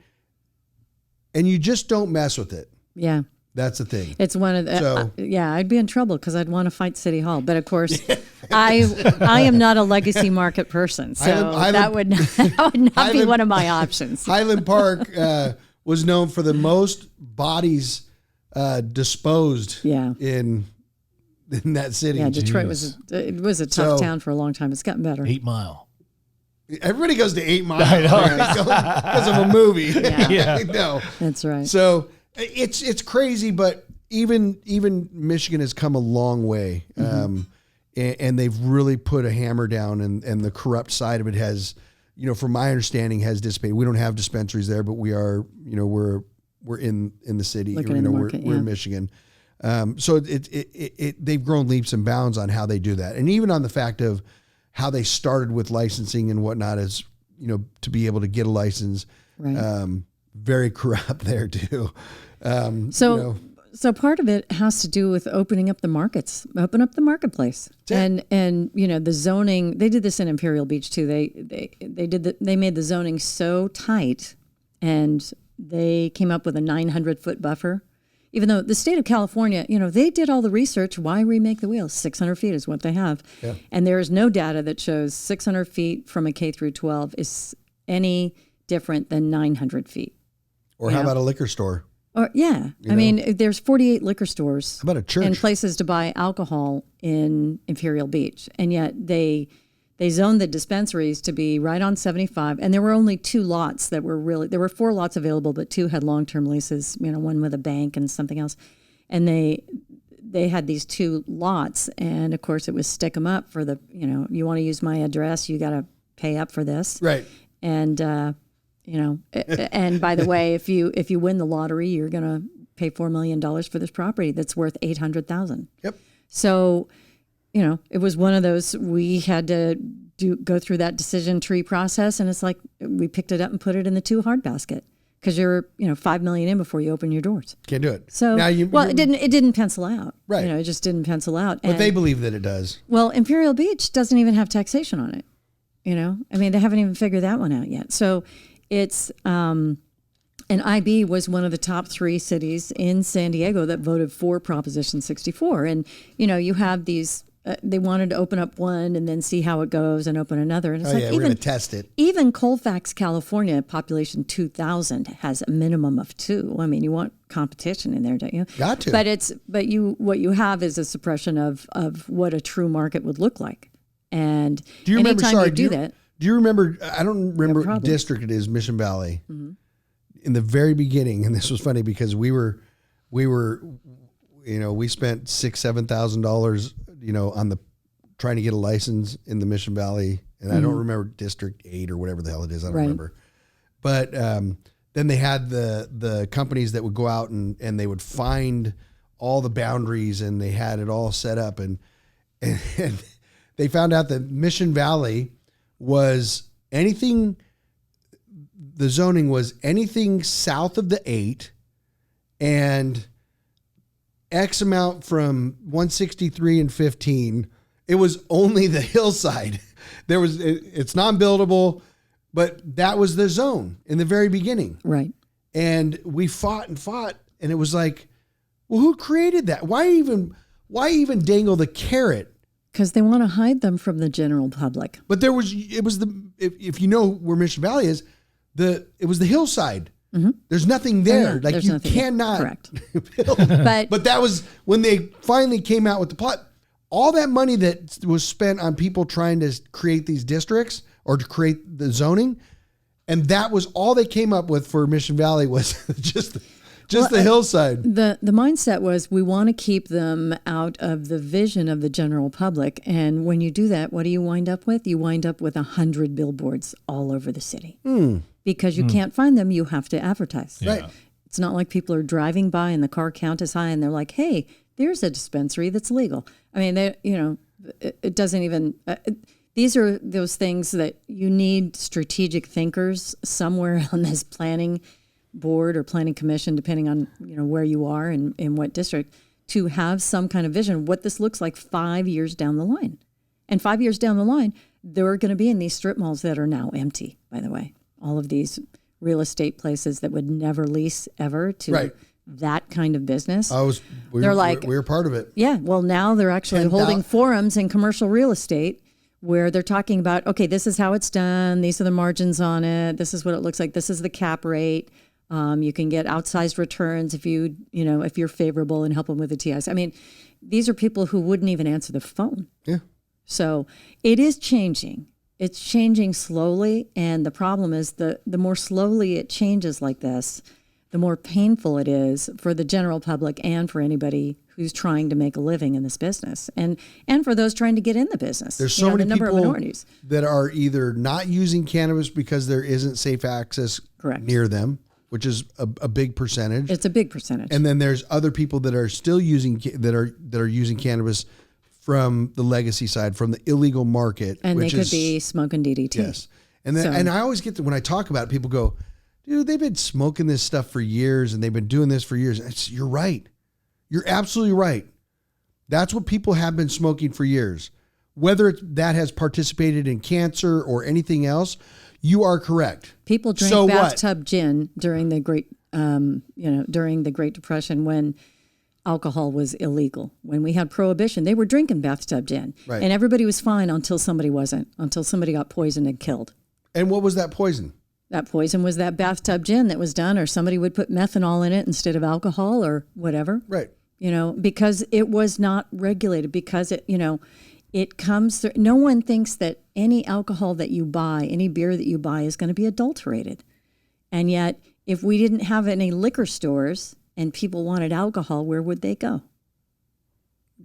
you just don't mess with it. Yeah. That's the thing. It's one of the, I'd be in trouble because I'd want to fight City Hall. But of course, I am not a legacy market person. So that would not be one of my options. Highland Park was known for the most bodies disposed in that city. Yeah, Detroit was a tough town for a long time. It's gotten better. 8 Mile. Everybody goes to 8 Mile because of a movie. Yeah. No, that's right. So it's crazy, but even Michigan has come a long way, and they've really put a hammer down, and the corrupt side of it has, from my understanding, has dissipated. We don't have dispensaries there, but we are, we're in the city. Looking in the market, we're in Michigan. So they've grown leaps and bounds on how they do that, and even on the fact of how they started with licensing and whatnot, as to be able to get a license. Right. Very corrupt there too. So part of it has to do with opening up the markets, open up the marketplace, and the zoning. They did this in Imperial Beach too. They made the zoning so tight, and they came up with a 900-foot buffer. Even though the state of California, they did all the research. Why remake the wheel? 600 feet is what they have. Yeah. And there is no data that shows 600 feet from a K through 12 is any different than 900 feet. Or how about a liquor store? Or I mean, there's 48 liquor stores. How about a church? And places to buy alcohol in Imperial Beach. And yet they zoned the dispensaries to be right on 75. And there were only 2 lots that were there were 4 lots available, but 2 had long-term leases, one with a bank and something else. And they had these 2 lots. And of course it was stick them up for the, you want to use my address, you got to pay up for this. Right. And, and by the way, if you win the lottery, you're going to pay $4 million for this property that's worth $800,000. Yep. So, it was one of those, we had to go through that decision tree process, and it's like we picked it up and put it in the 2 hard basket because you're $5 million in before you open your doors. Can't do it. So it didn't pencil out. Right. It just didn't pencil out. But they believe that it does. Well, Imperial Beach doesn't even have taxation on it. I mean, they haven't even figured that one out yet. So it's and IB was one of the top 3 cities in San Diego that voted for Proposition 64. And, you have these, they wanted to open up one and then see how it goes and open another. And it's we're going to test it. Even Colfax, California, population 2,000, has a minimum of 2. I mean, you want competition in there, don't you? Got to. But what you have is a suppression of what a true market would look like. And do you remember, anytime do you remember, I don't remember what district it is, Mission Valley. Mm-hmm. In the very beginning, and this was funny because we were, we spent $6,000-$7,000, on the trying to get a license in the Mission Valley, and I don't remember District 8 or whatever the hell it is. I don't remember. But then they had the companies that would go out and they would find all the boundaries, and they had it all set up, and they found out that Mission Valley was anything. The zoning was anything south of the 8 and X amount from 163 and 15. It was only the hillside. It's non-buildable, but that was the zone in the very beginning. Right. And we fought, and it was like, well, who created that? Why even dangle the carrot? Because they want to hide them from the general public. But if you know where Mission Valley is, it was the hillside. Mm-hmm. There's nothing there. Like you cannot. Correct. build. But that was when they finally came out with the plot. All that money that was spent on people trying to create these districts or to create the zoning, and that was all they came up with for Mission Valley was just the hillside. The mindset was we want to keep them out of the vision of the general public. And when you do that, what do you wind up with? You wind up with 100 billboards all over the city. Because you can't find them, you have to advertise. Yeah. Right. It's not like people are driving by and the car count is high and they're like, hey, there's a dispensary that's legal. I mean, it doesn't even... these are those things that you need strategic thinkers somewhere on this planning board or planning commission, depending on where you are and in what district, to have some kind of vision what this looks like 5 years down the line. And 5 years down the line, they're going to be in these strip malls that are now empty, by the way. All of these real estate places that would never lease ever to that kind of business. We were part of it. Yeah. Well, now they're actually holding forums in commercial real estate where they're talking about, okay, this is how it's done. These are the margins on it. This is what it looks like. This is the cap rate. You can get outsized returns if if you're favorable and help them with the TIs. I mean, these are people who wouldn't even answer the phone. Yeah. So it is changing. It's changing slowly. And the problem is the more slowly it changes like this, the more painful it is for the general public and for anybody who's trying to make a living in this business, and for those trying to get in the business. There's so many people that are either not using cannabis because there isn't safe access near them, which is a big percentage. It's a big percentage. And then there's other people that are still using that are using cannabis from the legacy side, from the illegal market, and they could be smoking DDT. Yes, and then and I always get when I talk about it, people go, dude, they've been smoking this stuff for years and they've been doing this for years. You're right. You're absolutely right. That's what people have been smoking for years. Whether that has participated in cancer or anything else, you are correct. People drank bathtub gin during the during the Great Depression when alcohol was illegal. When we had prohibition, they were drinking bathtub gin. Right. And everybody was fine until somebody wasn't, until somebody got poisoned and killed. And what was that poison? That poison was that bathtub gin that was done, or somebody would put methanol in it instead of alcohol or whatever. Right. Because it was not regulated, because it comes through. No one thinks that any alcohol that you buy, any beer that you buy is going to be adulterated. And yet, if we didn't have any liquor stores and people wanted alcohol, where would they go?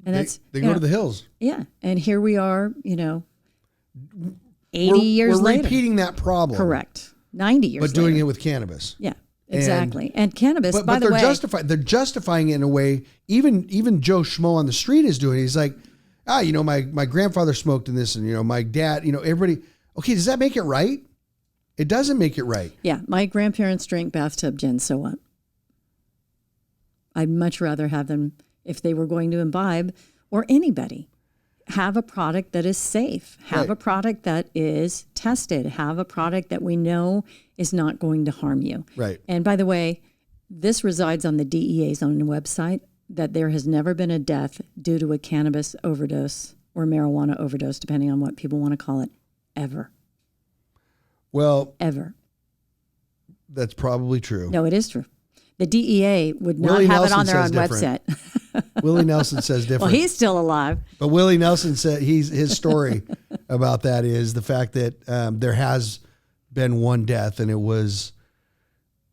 And they go to the hills. Yeah. And here we are, 80 years later. We're repeating that problem. Correct. 90 years later. But doing it with cannabis. Yeah. Exactly. And cannabis, by the way. They're justifying it in a way, even Joe Schmo on the street is doing it. He's like, my grandfather smoked in this, and, my dad, everybody. Okay, does that make it right? It doesn't make it right. Yeah. My grandparents drank bathtub gin, so what? I'd much rather have them, if they were going to imbibe, or anybody, have a product that is safe, have a product that is tested, have a product that we know is not going to harm you. Right. And by the way, this resides on the DEA's own website, that there has never been a death due to a cannabis overdose or marijuana overdose, depending on what people want to call it, ever. Well, ever. That's probably true. No, it is true. The DEA would not have it on their own website. Willie Nelson says different. Well, he's still alive. But Willie Nelson said his story about that is the fact that there has been one death, and it was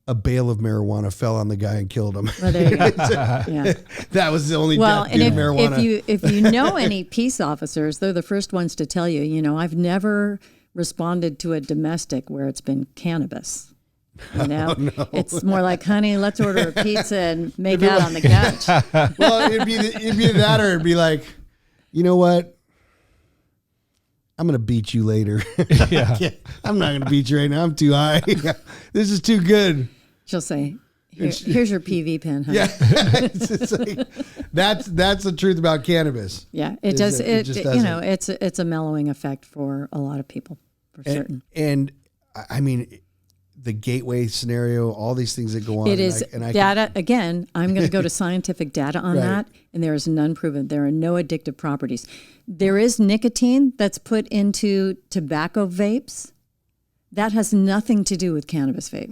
a bale of marijuana fell on the guy and killed him. Well, there you go. Yeah. That was the only death due to marijuana. If you know any peace officers, they're the first ones to tell you, I've never responded to a domestic where it's been cannabis. No. It's more like, honey, let's order a pizza and make out on the couch. Well, it'd be that, or it'd be like, you know what? I'm going to beat you later. Yeah. I'm not going to beat you right now. I'm too high. This is too good. She'll say, here's your PV pen, honey. Yeah. It's like, that's the truth about cannabis. Yeah. It does. It's a mellowing effect for a lot of people, for certain. And I mean, the gateway scenario, all these things that go on. It is data. Again, I'm going to go to scientific data on that, and there is none proven. There are no addictive properties. There is nicotine that's put into tobacco vapes. That has nothing to do with cannabis vapes.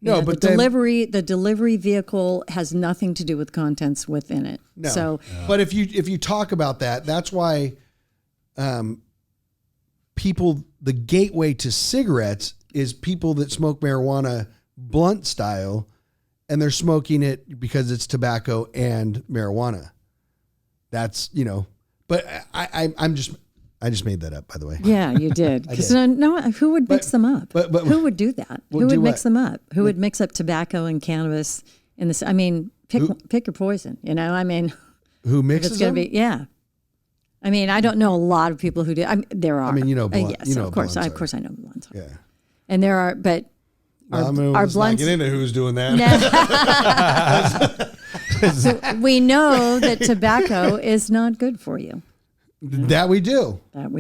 No, but the delivery vehicle has nothing to do with contents within it. No. So, but if you talk about that, that's why people, the gateway to cigarettes is people that smoke marijuana blunt style, and they're smoking it because it's tobacco and marijuana. That's, but I just made that up, by the way. Yeah, you did. Because who would mix them up? But who would do that? Who would mix them up? Who would mix up tobacco and cannabis in this? I mean, pick your poison, Who mixes them? Yeah. I mean, I don't know a lot of people who do. There are. Blunt, yes, of course I know blunts. Yeah. And there are, but our blunts. Not get into who's doing that. So we know that tobacco is not good for you. That we do. But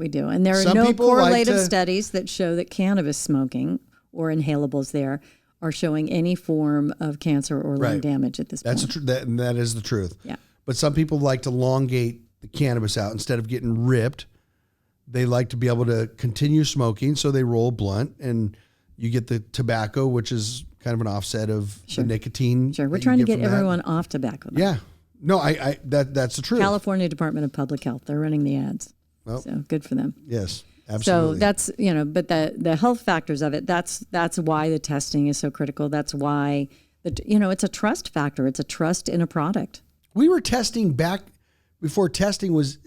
and there are no correlative studies that show that cannabis smoking or inhalables there are showing any form of cancer or lung damage at this point. That is the truth. Yeah. But some people like to elongate the cannabis out instead of getting ripped. They like to be able to continue smoking, so they roll a blunt, and you get the tobacco, which is kind of an offset of the nicotine. Sure, we're trying to get everyone off tobacco. Yeah. No, that's the truth. California Department of Public Health, they're running the ads. Well, so good for them. Yes, absolutely. So that's, but the health factors of it, that's why the testing is so critical. That's why, it's a trust factor. It's a trust in a product. We were testing back before testing was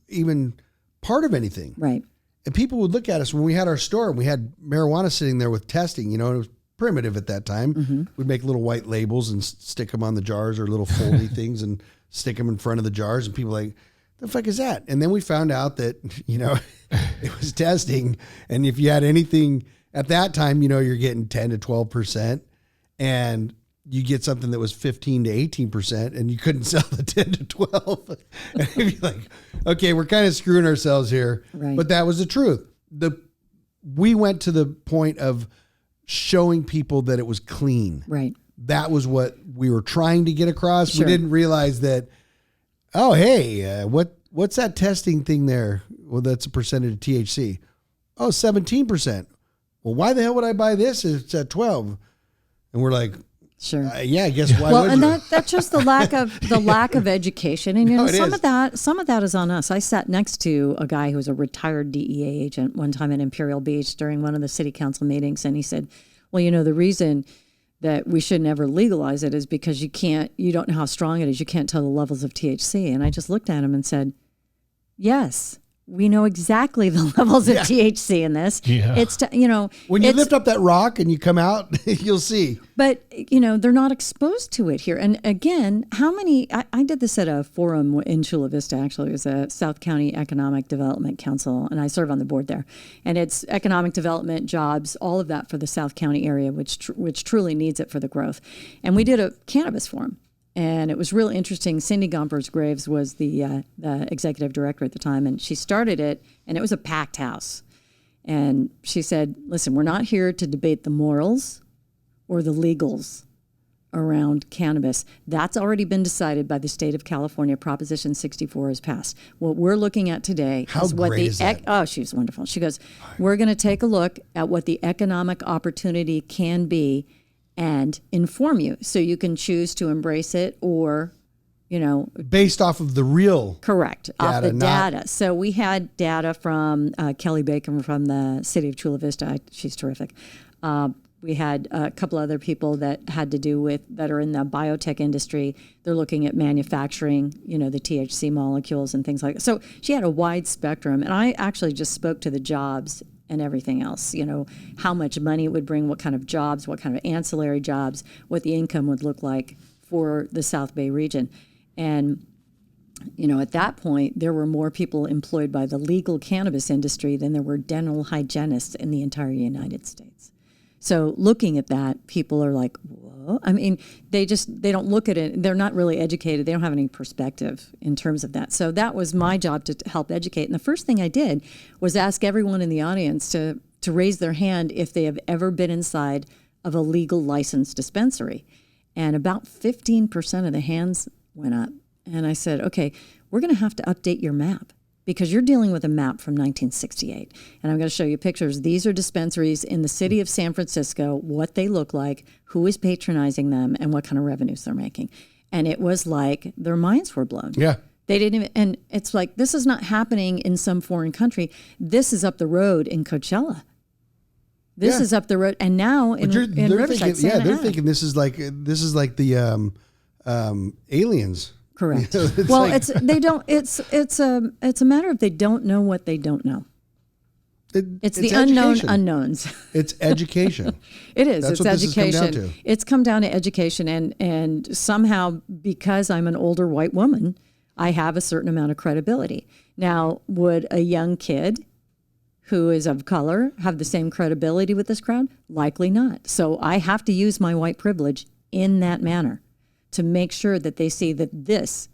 even part of anything. Right. And people would look at us when we had our store and we had marijuana sitting there with testing, and it was primitive at that time. Mm-hmm. We'd make little white labels and stick them on the jars, or little foldy things, and stick them in front of the jars, and people like, the fuck is that? And then we found out that, it was testing. And if you had anything at that time, you're getting 10 to 12%, and you get something that was 15 to 18%, and you couldn't sell the 10 to 12. And you'd be like, okay, we're kind of screwing ourselves here. Right. But that was the truth. We went to the point of showing people that it was clean. Right. That was what we were trying to get across. Sure. We didn't realize that, oh, hey, what's that testing thing there? Well, that's a percentage of THC. Oh, 17%. Well, why the hell would I buy this if it's at 12? And we're like, sure. Yeah, I guess why would you? Well, and that's just the lack of education. And some of that is on us. I sat next to a guy who was a retired DEA agent one time in Imperial Beach during one of the city council meetings, and he said, well, the reason that we should never legalize it is because you don't know how strong it is. You can't tell the levels of THC. And I just looked at him and said, yes, we know exactly the levels of THC in this. Yeah. It's, when you lift up that rock and you come out, you'll see. But, they're not exposed to it here. And again, I did this at a forum in Chula Vista, actually. It was a South County Economic Development Council, and I serve on the board there. And it's economic development, jobs, all of that for the South County area, which truly needs it for the growth. And we did a cannabis forum. And it was really interesting. Cindy Gompers-Graves was the executive director at the time, and she started it, and it was a packed house. And she said, listen, we're not here to debate the morals or the legals around cannabis. That's already been decided by the state of California. Proposition 64 is passed. What we're looking at today is what she was wonderful. She goes, we're going to take a look at what the economic opportunity can be and inform you so you can choose to embrace it or, based off of the real correct data, off the data. So we had data from Kelly Bacon from the city of Chula Vista. She's terrific. We had a couple other people that had to do with that are in the biotech industry. They're looking at manufacturing, the THC molecules and things like that. So she had a wide spectrum, and I actually just spoke to the jobs and everything else, how much money it would bring, what kind of jobs, what kind of ancillary jobs, what the income would look like for the South Bay region. And, at that point, there were more people employed by the legal cannabis industry than there were dental hygienists in the entire United States. So looking at that, people are like, whoa. I mean, they don't look at it. They're not really educated. They don't have any perspective in terms of that. So that was my job to help educate. And the first thing I did was ask everyone in the audience to raise their hand if they have ever been inside of a legal licensed dispensary. And about 15% of the hands went up. And I said, okay, we're going to have to update your map, because you're dealing with a map from 1968. And I'm going to show you pictures. These are dispensaries in the city of San Francisco, what they look like, who is patronizing them, and what kind of revenues they're making. And it was like their minds were blown. Yeah. They didn't even, and it's like, this is not happening in some foreign country. This is up the road in Coachella. This is up the road. And now in Riverside, Santa Ana. They're thinking this is like the aliens. Correct. It's a matter of they don't know what they don't know. It's the unknown unknowns. It's education. It is. That's it's what education. This has come down to. It's come down to education, and somehow, because I'm an older white woman, I have a certain amount of credibility. Now, would a young kid who is of color have the same credibility with this crowd? Likely not. So I have to use my white privilege in that manner to make sure that they see that this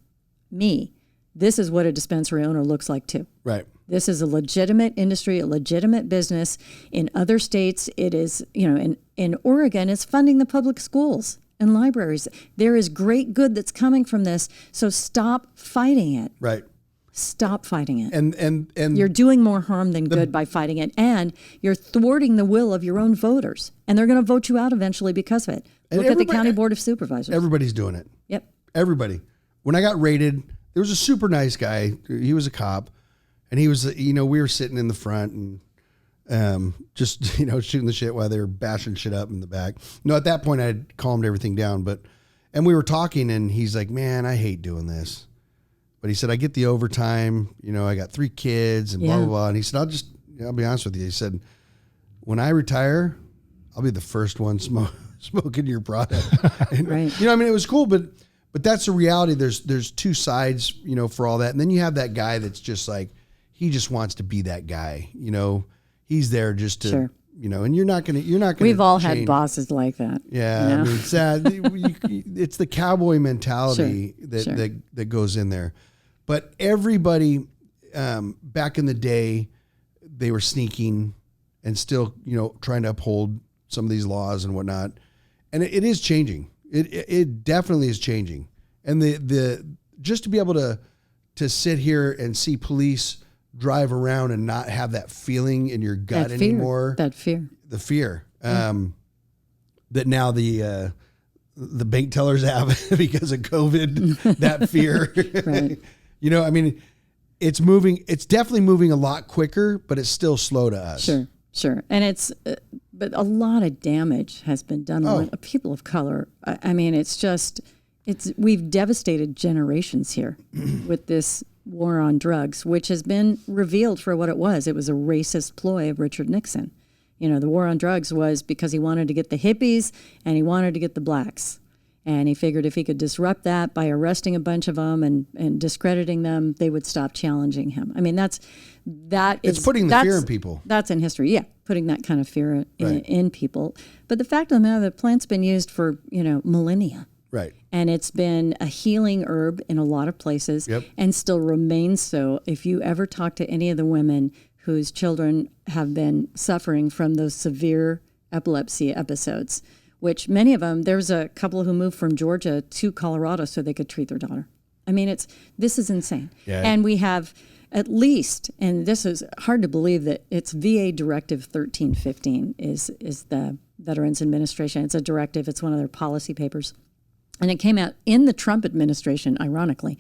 is what a dispensary owner looks like too. Right. This is a legitimate industry, a legitimate business. In other states, it is, in Oregon, it's funding the public schools and libraries. There is great good that's coming from this. So stop fighting it. Right. Stop fighting it. And you're doing more harm than good by fighting it. And you're thwarting the will of your own voters. And they're going to vote you out eventually because of it. Look at the County Board of Supervisors. Everybody's doing it. Yep. Everybody. When I got raided, there was a super nice guy. He was a cop. And he was, we were sitting in the front and just, shooting the shit while they were bashing shit up in the back. At that point, I had calmed everything down. And we were talking, and he's like, man, I hate doing this. But he said, I get the overtime, I got 3 kids and blah, blah, blah. And he said, I'll be honest with you. He said, when I retire, I'll be the first one smoking your product. And, right. It was cool, but that's the reality. There's 2 sides, for all that. And then you have that guy that's just like, he just wants to be that guy, he's there just to, sure. And you're not going to, we've all had bosses like that. Yeah. It's sad. It's the cowboy mentality that goes in there. But everybody back in the day, they were sneaking and still, trying to uphold some of these laws and whatnot. And it is changing. It definitely is changing. And the just to be able to sit here and see police drive around and not have that feeling in your gut anymore. The fear. That now the bank tellers have because of COVID, that fear. Right. It's moving. It's definitely moving a lot quicker, but it's still slow to us. Sure. And but a lot of damage has been done on people of color. We've devastated generations here with this war on drugs, which has been revealed for what it was. It was a racist ploy of Richard Nixon. The war on drugs was because he wanted to get the hippies and he wanted to get the blacks. And he figured if he could disrupt that by arresting a bunch of them and discrediting them, they would stop challenging him. It's putting the fear in people. That's in history. Yeah. Putting that kind of fear in people. But the fact of the matter, the plant's been used for, millennia. Right. And it's been a healing herb in a lot of places and still remains so. If you ever talk to any of the women whose children have been suffering from those severe epilepsy episodes, which many of them, there's a couple who moved from Georgia to Colorado so they could treat their daughter. This is insane. Yeah. And we have at least, and this is hard to believe that it's VA Directive 1315 is the Veterans Administration. It's a directive. It's one of their policy papers. And it came out in the Trump administration, ironically,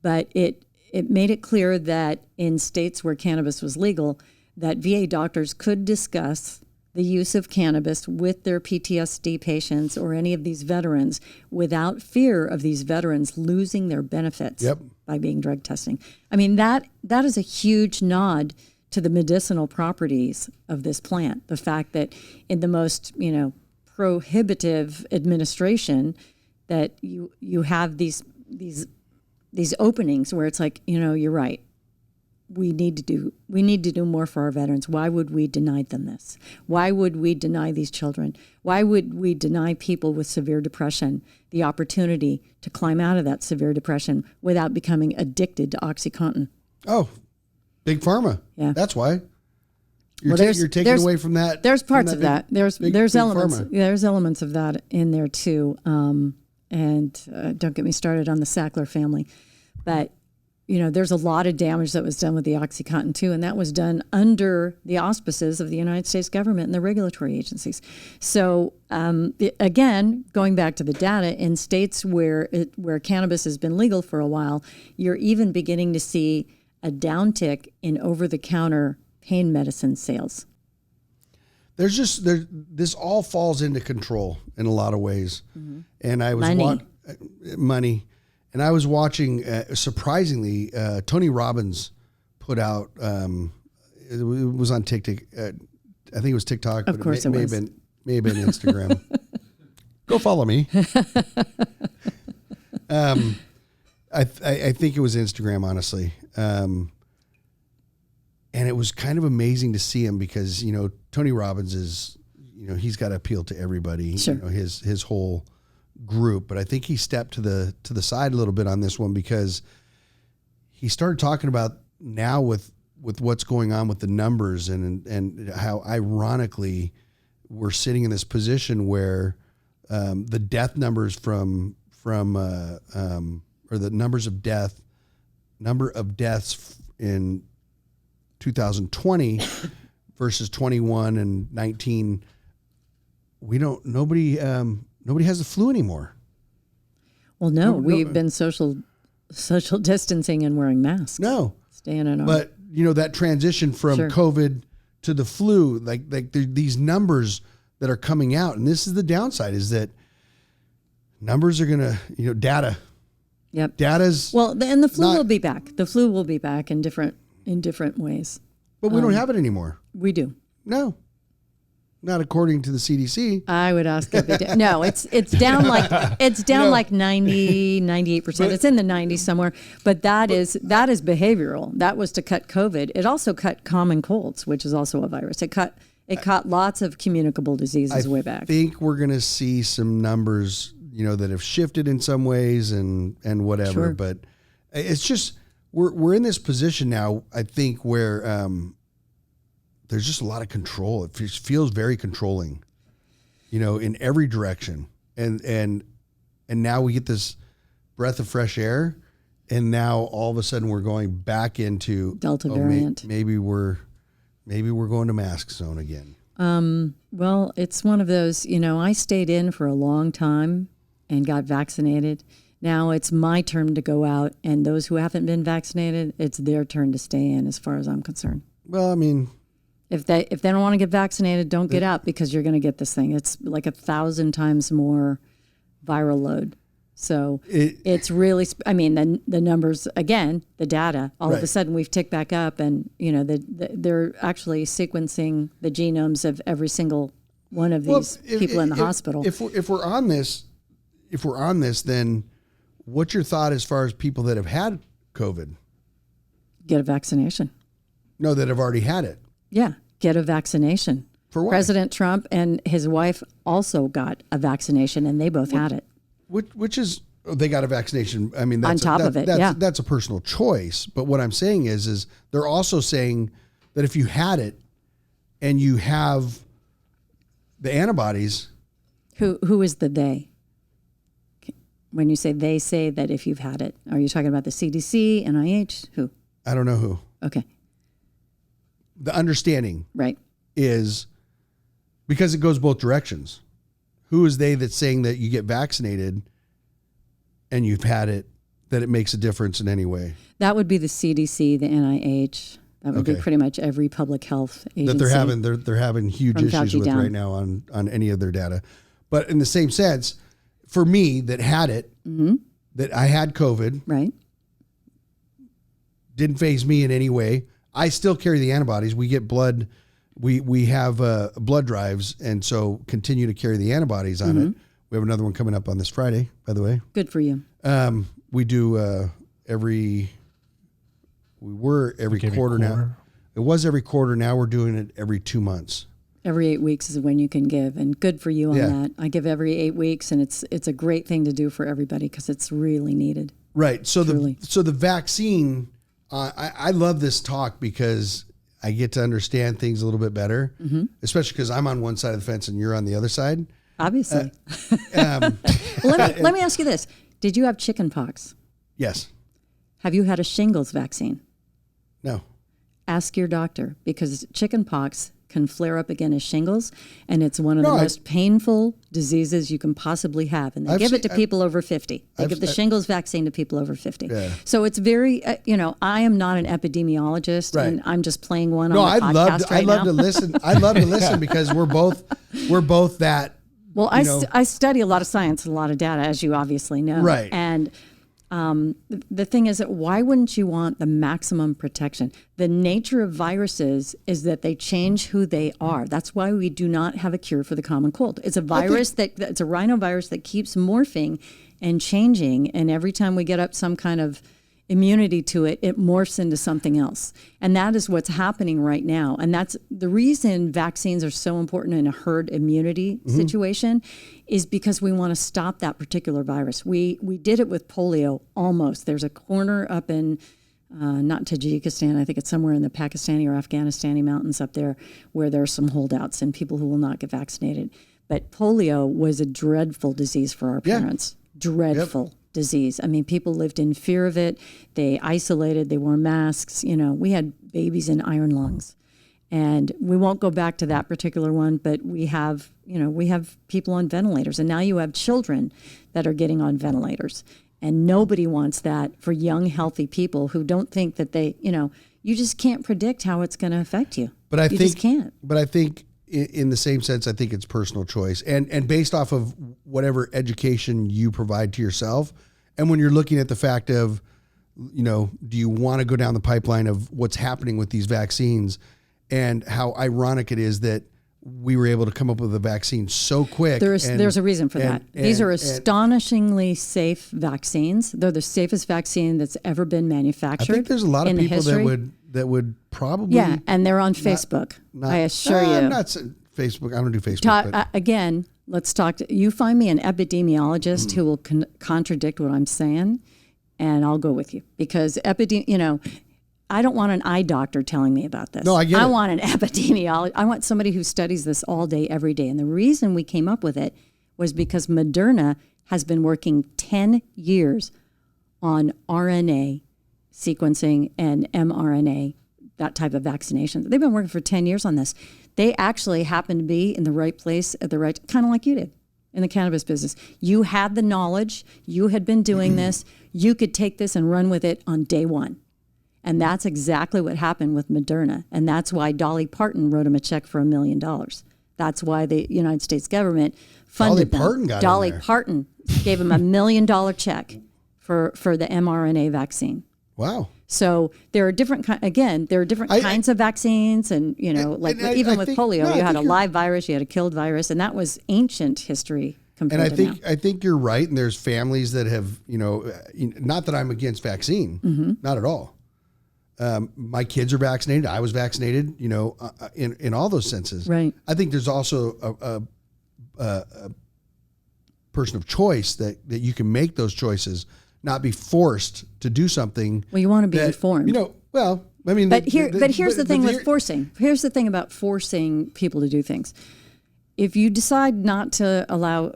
but it made it clear that in states where cannabis was legal, that VA doctors could discuss the use of cannabis with their PTSD patients or any of these veterans without fear of these veterans losing their benefits by being drug testing. That is a huge nod to the medicinal properties of this plant. The fact that in the most, prohibitive administration, that you have these openings where it's like, you're right. We need to do more for our veterans. Why would we deny them this? Why would we deny these children? Why would we deny people with severe depression the opportunity to climb out of that severe depression without becoming addicted to OxyContin? Oh, big pharma. Yeah, that's why. You're taking away from that. There's parts of that. There's elements. Pharma. There's elements of that in there too. And don't get me started on the Sackler family, but there's a lot of damage that was done with the OxyContin too, and that was done under the auspices of the United States government and the regulatory agencies. So again, going back to the data, in states where cannabis has been legal for a while, you're even beginning to see a downtick in over-the-counter pain medicine sales. This all falls into control in a lot of ways, and I was money. And I was watching, surprisingly, Tony Robbins put out, it was on TikTok. I think it was TikTok, but it may have been Instagram. Go follow me. I think it was Instagram, honestly. And it was kind of amazing to see him because, Tony Robbins is, he's got to appeal to everybody, sure. His whole group, but I think he stepped to the side a little bit on this one because he started talking about now with what's going on with the numbers and how ironically we're sitting in this position where the death numbers or the number of deaths in 2020 versus 21 and 19, nobody has the flu anymore. Well, no, we've been social distancing and wearing masks. No, staying in our. But that transition from COVID to the flu, like these numbers that are coming out, and this is the downside, is that numbers are gonna, data. Yep. Data's and the flu will be back. The flu will be back in different ways. But we don't have it anymore. We do. No. Not according to the CDC. I would ask if they did. No, it's down like 90, 98%. It's in the 90s somewhere. But that is behavioral. That was to cut COVID. It also cut common colds, which is also a virus. It caught lots of communicable diseases way back. I think we're going to see some numbers, that have shifted in some ways and whatever. Sure. But it's just we're in this position now, I think, where there's just a lot of control. It feels very controlling, in every direction. And now we get this breath of fresh air, and now all of a sudden we're going back into Delta variant. Maybe we're going to mask zone again. Well, it's one of those, I stayed in for a long time and got vaccinated. Now it's my turn to go out, and those who haven't been vaccinated, it's their turn to stay in, as far as I'm concerned. Well, I mean, if they don't want to get vaccinated, don't get out, because you're going to get this thing. It's like 1,000 times more viral load. So it's really, the numbers, again, the data, all of a sudden we've ticked back up, and, they're actually sequencing the genomes of every single one of these people in the hospital. If we're on this, then what's your thought as far as people that have had COVID? Get a vaccination. No, that have already had it. Yeah, get a vaccination. For what? President Trump and his wife also got a vaccination, and they both had it. Which is, they got a vaccination. I mean, that's that's a personal choice. But what I'm saying is they're also saying that if you had it and you have the antibodies. Who is the they? When you say they say that if you've had it, are you talking about the CDC, NIH? Who? I don't know who. Okay. The understanding is, because it goes both directions. Who is they that's saying that you get vaccinated and you've had it, that it makes a difference in any way? That would be the CDC, the NIH. That would be pretty much every public health agency. That they're having huge issues with right now on any of their data. But in the same sense, for me that had it, that I had COVID, didn't faze me in any way. I still carry the antibodies. We get blood. We have blood drives, and so continue to carry the antibodies on it. We have another one coming up on this Friday, by the way. Good for you. We do every quarter now. It was every quarter. Now we're doing it every 2 months. Every 8 weeks is when you can give, and good for you on that. I give every 8 weeks, and it's a great thing to do for everybody because it's really needed. Right. So the vaccine. I love this talk because I get to understand things a little bit better, especially because I'm on one side of the fence and you're on the other side. Obviously. Let me ask you this. Did you have chicken pox? Yes. Have you had a shingles vaccine? No. Ask your doctor, because chicken pox can flare up again as shingles, and it's one of the most painful diseases you can possibly have. And they give it to people over 50. They give the shingles vaccine to people over 50. Yeah. So it's very, I am not an epidemiologist, and I'm just playing one on the podcast right now. I love to listen. I love to listen because we're both that. Well, I study a lot of science and a lot of data, as you obviously know. Right. And the thing is that why wouldn't you want the maximum protection? The nature of viruses is that they change who they are. That's why we do not have a cure for the common cold. It's a virus it's a rhinovirus that keeps morphing and changing. And every time we get up some kind of immunity to it, it morphs into something else. And that is what's happening right now. And that's the reason vaccines are so important in a herd immunity situation, is because we want to stop that particular virus. We did it with polio almost. There's a corner up in not Tajikistan. I think it's somewhere in the Pakistani or Afghanistani mountains up there where there are some holdouts and people who will not get vaccinated. But polio was a dreadful disease for our parents. Dreadful disease. I mean, people lived in fear of it. They isolated. They wore masks. We had babies in iron lungs. And we won't go back to that particular one, but we have people on ventilators. And now you have children that are getting on ventilators. And nobody wants that for young, healthy people who don't think that you just can't predict how it's going to affect you. But I just can't. But I think in the same sense, I think it's personal choice and based off of whatever education you provide to yourself. And when you're looking at the fact of, do you want to go down the pipeline of what's happening with these vaccines and how ironic it is that we were able to come up with a vaccine so quick. There's a reason for that. These are astonishingly safe vaccines. They're the safest vaccine that's ever been manufactured. I think there's a lot of people that would probably. Yeah, and they're on Facebook. I assure you. I'm not Facebook. I don't do Facebook. Again, let's talk. You find me an epidemiologist who will contradict what I'm saying, and I'll go with you because I don't want an eye doctor telling me about this. No, I get it. I want an epidemiologist. I want somebody who studies this all day, every day. And the reason we came up with it was because Moderna has been working 10 years on RNA sequencing and mRNA, that type of vaccination. They've been working for 10 years on this. They actually happened to be in the right place at the right, kind of like you did in the cannabis business. You had the knowledge. You had been doing this. You could take this and run with it on day one. And that's exactly what happened with Moderna. And that's why Dolly Parton wrote him a check for $1 million. That's why the United States government funded Dolly Parton gave him $1 million check for the mRNA vaccine. Wow. So there are different kinds of vaccines. And, even with polio, you had a live virus, you had a killed virus, and that was ancient history. And I think you're right. And there's families that have, not that I'm against vaccine, not at all. My kids are vaccinated. I was vaccinated, in all those senses. Right. I think there's also a person of choice that you can make those choices, not be forced to do something. Well, you want to be informed. But here's the thing with forcing. Here's the thing about forcing people to do things. If you decide not to allow,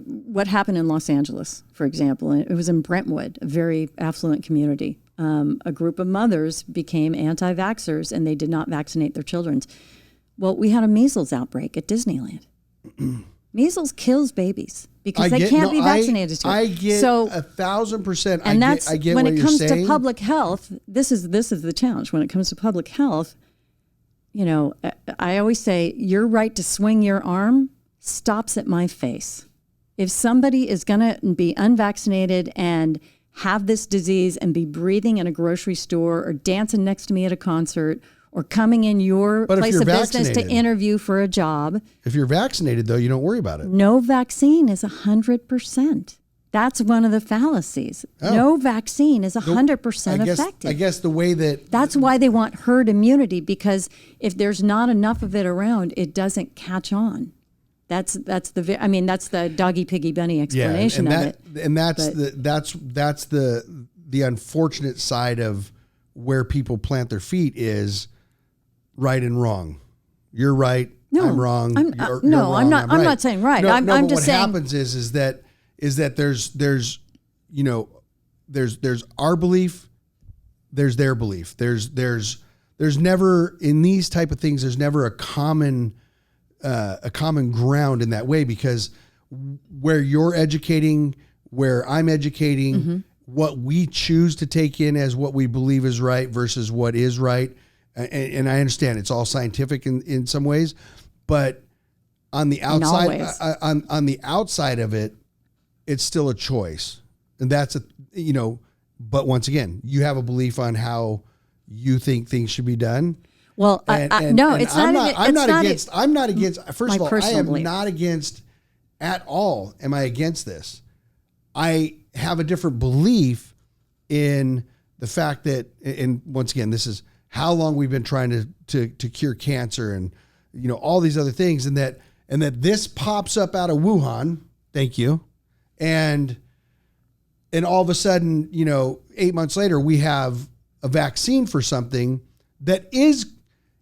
what happened in Los Angeles, for example, it was in Brentwood, a very affluent community. A group of mothers became anti-vaxxers and they did not vaccinate their children. Well, we had a measles outbreak at Disneyland. Measles kills babies because they can't be vaccinated to it. I get 1,000%. And I get when what it you're comes saying. to public health, this is the challenge. When it comes to public health, I always say your right to swing your arm stops at my face. If somebody is going to be unvaccinated and have this disease and be breathing in a grocery store or dancing next to me at a concert or coming in your place of business to interview for a job. If you're vaccinated, though, you don't worry about it. No vaccine is 100%. That's one of the fallacies. Oh. No vaccine is 100% effective. I guess the way that's why they want herd immunity, because if there's not enough of it around, it doesn't catch on. That's the doggy piggy bunny explanation of it. And that's the unfortunate side of where people plant their feet is right and wrong. You're right. No, I'm wrong. You're no, wrong, I'm not. I'm not saying right. No, I'm just saying. What happens is that there's our belief, there's their belief. There's never in these type of things. There's never a common ground in that way, because where you're educating, where I'm educating, what we choose to take in as what we believe is right versus what is right. And I understand it's all scientific in some ways, but on the outside, on the outside of it, it's still a choice. And that's but once again, you have a belief on how you think things should be done. Well, I'm not against. First of all, I am not against at all. Am I against this? I have a different belief in the fact that, and once again, this is how long we've been trying to cure cancer and all these other things, and that this pops up out of Wuhan. Thank you, and all of a sudden, 8 months later, we have a vaccine for something that is,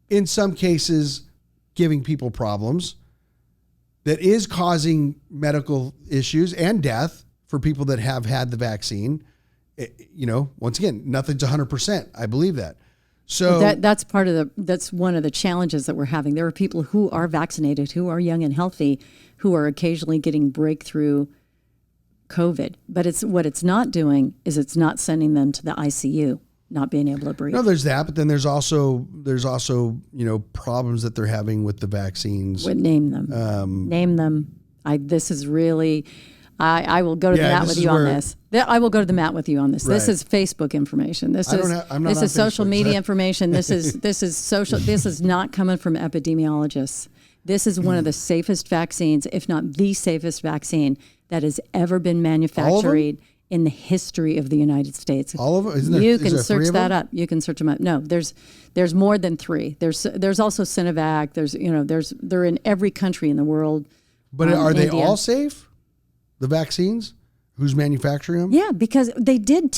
in some cases, giving people problems, that is causing medical issues and death for people that have had the vaccine. Once again, nothing's 100%. I believe that. So that's one of the challenges that we're having. There are people who are vaccinated, who are young and healthy, who are occasionally getting breakthrough COVID. But what it's not doing is it's not sending them to the ICU, not being able to breathe. No, there's that, but then there's also problems that they're having with the vaccines. Name them. Name them. This is really. I will go to the mat with you on this. I will go to the mat with you on this. Right. This is Facebook information. This is social media information. This is social. This is not coming from epidemiologists. This is one of the safest vaccines, if not the safest vaccine that has ever been manufactured in the history of the United States. All of them? You can search that up. You can search them up. No, there's more than 3. There's also Sinovac. They're in every country in the world. But are they all safe? The vaccines? Who's manufacturing them? Yeah, because they did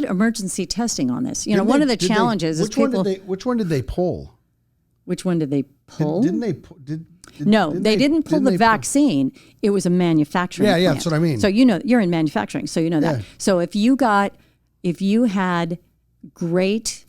emergency testing on this. One of the challenges is people. Which one did they pull? Which one did they pull? Didn't they? They didn't pull the vaccine. It was a manufacturing. Yeah, plant. That's what I mean. So you're in manufacturing, so you know that. Yeah. So if you had great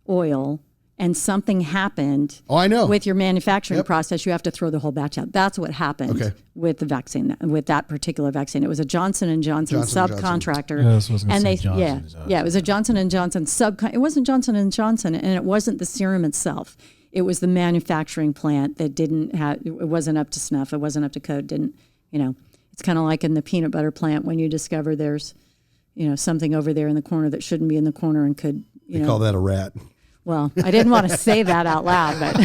oil and something happened with your manufacturing process, you have to throw the whole batch out. That's what happened with the vaccine, with that particular vaccine. It was a Johnson & Johnson subcontractor. It was a Johnson & Johnson it wasn't Johnson & Johnson, and it wasn't the serum itself. It was the manufacturing plant that it wasn't up to snuff. It wasn't up to code. It's kind of like in the peanut butter plant when you discover there's, something over there in the corner that shouldn't be in the corner and could, They call that a rat. Well, I didn't want to say that out loud, but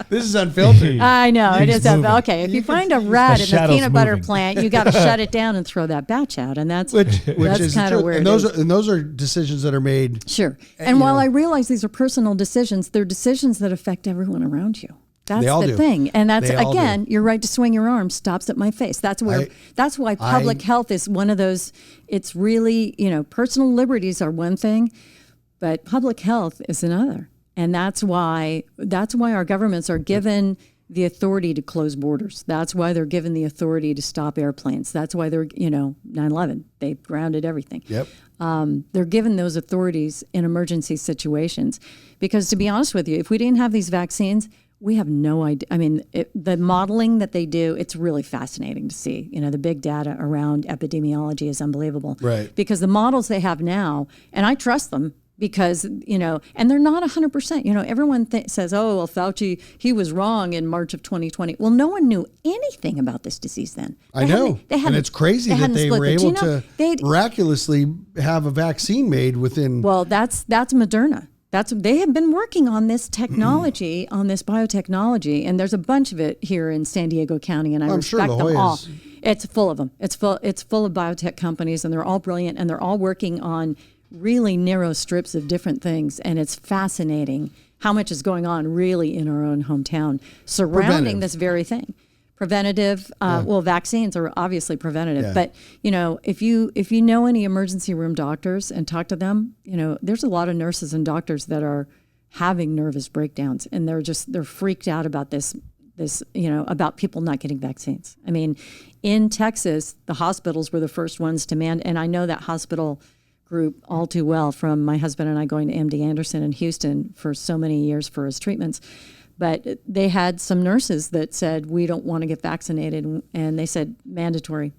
this is unfiltered. I know it is. Okay, if you find a rat in the peanut butter plant, you got to shut it down and throw that batch out, and that's kind of where and those are decisions that are made. Sure. And while I realize these are personal decisions, they're decisions that affect everyone around you. That's the thing. And that's, again, your right to swing your arm stops at my face. That's why public health is one of those. It's really, personal liberties are one thing, but public health is another. And that's why our governments are given the authority to close borders. That's why they're given the authority to stop airplanes. That's why they're, 9/11, they grounded everything. Yep. They're given those authorities in emergency situations. Because to be honest with you, if we didn't have these vaccines, we have no idea. I mean, the modeling that they do, it's really fascinating to see. The big data around epidemiology is unbelievable. Right. Because the models they have now, and I trust them, because, and they're not 100%. Everyone says, oh, well, Fauci, he was wrong in March of 2020. Well, no one knew anything about this disease then. I know. And it's crazy that they were able to miraculously have a vaccine made within. Well, that's Moderna. They have been working on this technology, on this biotechnology, and there's a bunch of it here in San Diego County, and I respect them all. It's full of them. It's full of biotech companies, and they're all brilliant, and they're all working on really narrow strips of different things, and it's fascinating how much is going on really in our own hometown surrounding this very thing. Preventative, vaccines are obviously preventative, but if you know any emergency room doctors and talk to them, there's a lot of nurses and doctors that are having nervous breakdowns, and they're freaked out about this about people not getting vaccines. I mean, in Texas, the hospitals were the first ones to and I know that hospital group all too well from my husband and I going to MD Anderson in Houston for so many years for his treatments. But they had some nurses that said, we don't want to get vaccinated. And they said, mandatory.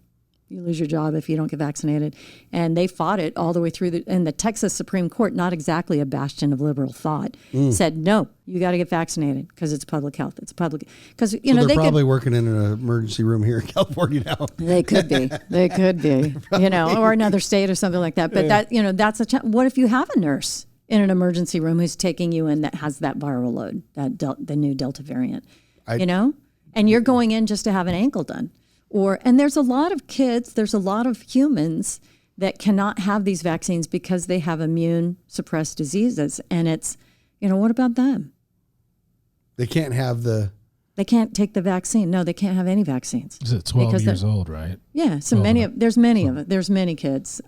You lose your job if you don't get vaccinated. And they fought it all the way through. And the Texas Supreme Court, not exactly a bastion of liberal thought, said, no, you got to get vaccinated because it's public health. It's public. Because, they're probably working in an emergency room here in California now. They could be. They could be, or another state or something like that. But that's what if you have a nurse in an emergency room who's taking you in that has that viral load, the new Delta variant, and you're going in just to have an ankle done. And there's a lot of kids, there's a lot of humans that cannot have these vaccines because they have immune suppressed diseases. And it's, what about them? They can't they can't take the vaccine. No, they can't have any vaccines. Is it 12 years old, right? Yeah. So there's many of it. There's many kids.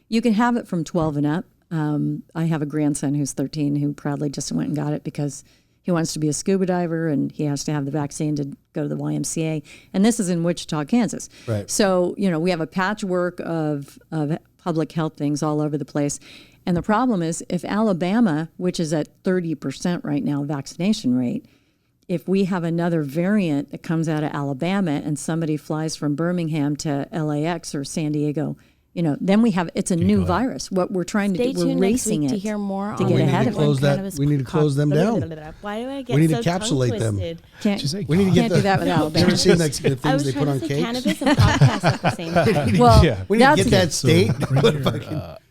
You can have it from 12 and up. I have a grandson who's 13 who proudly just went and got it because he wants to be a scuba diver and he has to have the vaccine to go to the YMCA. And this is in Wichita, Kansas. Right. So, we have a patchwork of public health things all over the place. And the problem is if Alabama, which is at 30% right now vaccination rate, if we have another variant that comes out of Alabama and somebody flies from Birmingham to LAX or San Diego, then it's a new virus. What we're trying to do, we're racing it to hear more to get ahead of it. We need to close them down. Why do I get We need so to encapsulate them. We need to get do that with Alabama. You ever seen the things they put on cakes? Cannabis and podcast at the same time. Well, We need to get that state.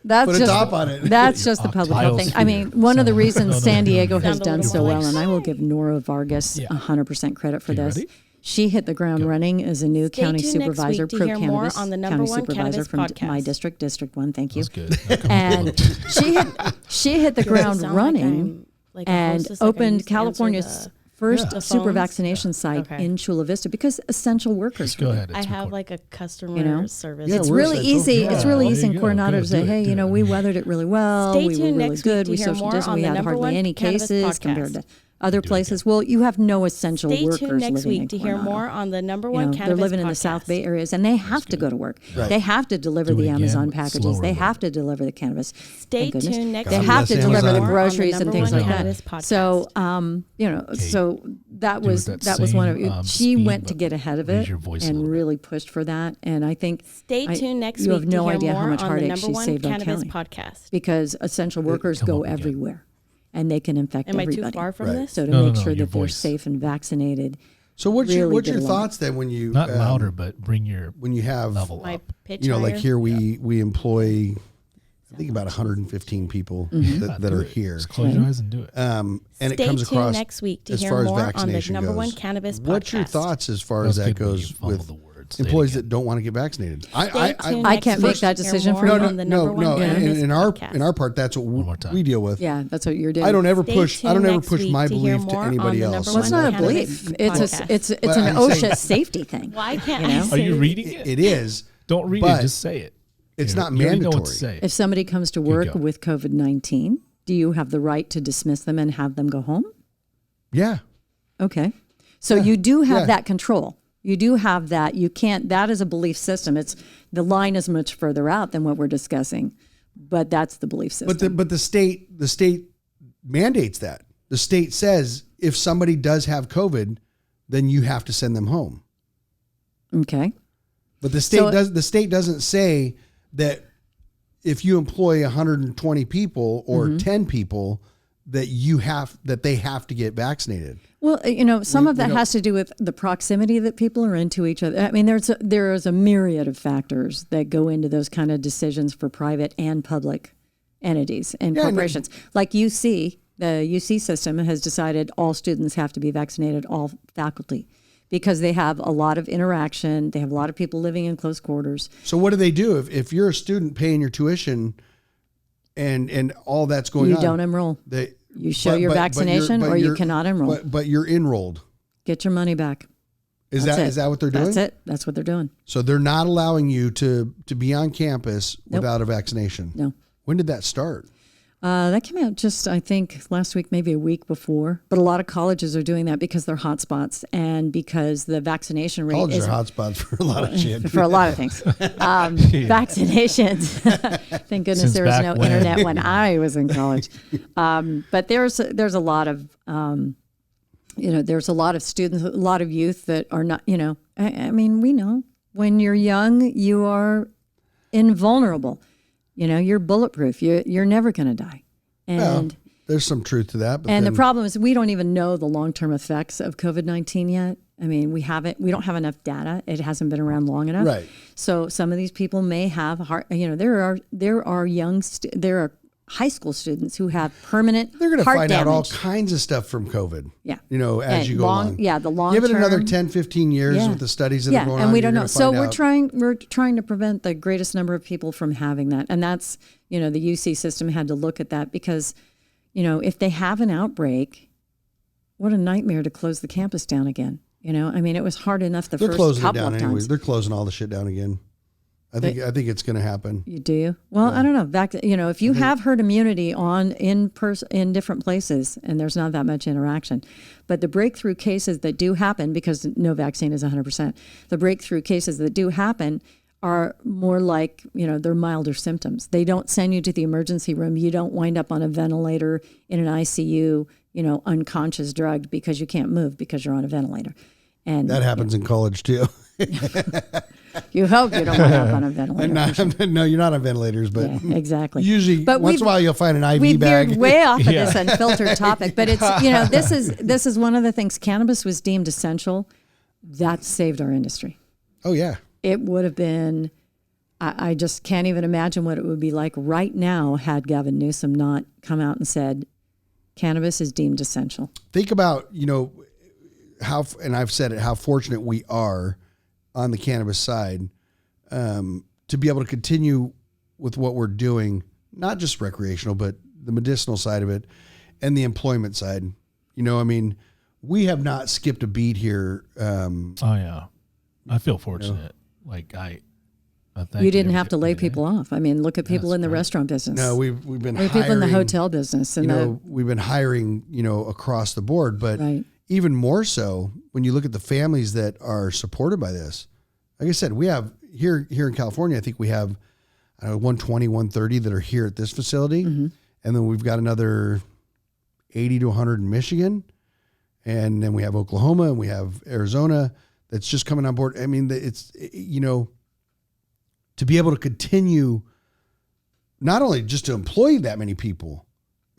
That's Put a just, top on it. That's just the public health thing. I mean, one of the reasons San Diego has Sound a done little so well, nice. and I will give Nora Vargas 100% credit for this. Ready? She hit the ground running as a new Stay county tuned next supervisor, week to pro hear more cannabis on the number county one supervisor cannabis from podcast. my district, District 1. Thank you. That's good. And she hit the ground sound like running I'm like a and hostess, like I opened used to answer California's the first super phones. vaccination site Okay. in Chula Vista because essential workers. Go ahead. I It's have recorded. like a customer service. Yeah, It's we're really essential. easy. It's Yeah, really there easy in you go. Coronado Go, to say, do it, hey, do it. we weathered it really well. Stay we were tuned really next good. week We to hear social more distanced. on We the had number hardly one any cannabis cases compared podcast. to other places. Well, you have no essential Stay workers tuned next living week in to hear Coronado. more on the number one They're cannabis living in the podcast. South Bay areas, and they have to go to work. Right. They have to deliver Do it the again, Amazon but packages. slower They with have it. to deliver the cannabis. Stay Thank goodness. tuned next They week. have to bless deliver the Amazon. groceries On and the things number like one that. cannabis So, podcast. so that Do it was that that was one of same, she speed, went to but get ahead of raise it your voice a and little bit. really pushed for that. And I think Stay tuned next you week have no to hear idea more how much on the heartache number she one saved our cannabis county podcast. because essential workers come go up again. everywhere, and they can infect Am I everybody. too far from Right. this? So to No, make no, sure your that they're voice. safe and vaccinated. So what's Really your get along. thoughts then when you Not louder, but bring your when you have level My up. pitch like higher? here we employ I think about 115 people that Do are it. here. Just close your eyes and do it. And it Stay comes tuned across next week to as hear far as more on the vaccination number one goes. cannabis podcast. What's your thoughts as far That as was that good when you goes fumbled with the word. Say it employees again. that don't want to get vaccinated? Stay I tuned I next can't week make that to hear decision more for no you. no on the no number one no. cannabis In our podcast. part, that's what One more time. we deal with. Yeah, that's what you're doing. I don't ever Stay push. I tuned don't ever next push week my to hear belief to more on anybody the else. number Well, it's one not a cannabis belief. It's podcast. it's But an I'm saying- OSHA safety thing. Why can't You know? I Are say you reading it? It is. Don't read but it. Just say it. It's not You already know what to mandatory. say. If somebody comes to work go. with COVID-19, do you have the right to dismiss them and have them go home? Yeah. Okay. So you do have Yeah. that control. You do have that. You can't, that is a belief system. It's the line is much further out than what we're discussing, but that's the belief system. But the state mandates that. The state says if somebody does have COVID, then you have to send them home. Okay. But the state So- the state doesn't say that if you employ 120 people or 10 people that they have to get vaccinated. Well, some of that don't- has to do with the proximity that people are into each other. I mean, there is a myriad of factors that go into those kind of decisions for private and public entities and Yeah, corporations. Like UC, the UC system has decided all students have to be vaccinated, all faculty, because they have a lot of interaction. They have a lot of people living in close quarters. So what do they do if you're a student paying your tuition and all that's going You on? don't enroll. You show your vaccination or you cannot enroll. But you're enrolled. Get your money back. Is That's it. that what they're doing? That's it. That's what they're doing. So they're not allowing you to be on campus without a vaccination. No. When did that start? That came out just, I think, last week, maybe a week before. But a lot of colleges are doing that because they're hotspots and because the vaccination rate Colleges is are hotspots for a lot of shit. for a lot of things. Vaccinations. Thank goodness Since there was back no when. internet when I was in college. But there's a lot of there's a lot of students, a lot of youth that are not. I mean, we know when you're young, you are invulnerable. You're bulletproof. You're never going to die. And There's some truth to that. But the then- problem is we don't even know the long-term effects of COVID-19 yet. I mean, we don't have enough data. It hasn't been around long enough. Right. So some of these people may have heart, there are high school students who have permanent they're going to heart find damage. out all kinds of stuff from COVID. Yeah. As And you go along. Yeah, the long Give it another term- 10, 15 years Yeah. with the studies that are going on. and we you're don't know. gonna So find we're out. trying to prevent the greatest number of people from having that. And that's, the UC system had to look at that because, if they have an outbreak, what a nightmare to close the campus down again. I mean, it was hard enough the They're first closing it couple down of anyways. times. They're closing all the shit down again. I think it's going to happen. You do? Well, I don't know. Back to, if you have herd immunity in different places, and there's not that much interaction, but the breakthrough cases that do happen, because no vaccine is 100%, the breakthrough cases that do happen are more like, they're milder symptoms. They don't send you to the emergency room. You don't wind up on a ventilator in an ICU, unconscious, drugged because you can't move because you're on a ventilator. And that happens in college too. You hope you don't wind up on a ventilator. No, you're not on ventilators, but exactly. Usually, but once in a while, you'll find an IV bag. We've veered way off of this unfiltered topic, but it's this is one of the things. Cannabis was deemed essential. That saved our industry. Oh yeah, it would have been. I just can't even imagine what it would be like right now had Gavin Newsom not come out and said, "Cannabis is deemed essential." Think about how, and I've said it, how fortunate we are on the cannabis side to be able to continue with what we're doing, not just recreational, but the medicinal side of it and the employment side. We have not skipped a beat here. Oh yeah. I feel fortunate. I thank you didn't have to lay people off. I mean, look at people in the restaurant business. No, we've been hiring people in the hotel business, and we've been hiring, across the board, but even more so when you look at the families that are supported by this. Like I said, we have here in California, I think we have 120, 130 that are here at this facility. Mm-hmm. And then we've got another 80 to 100 in Michigan. And then we have Oklahoma and we have Arizona that's just coming on board. I mean, it's, to be able to continue, not only just to employ that many people,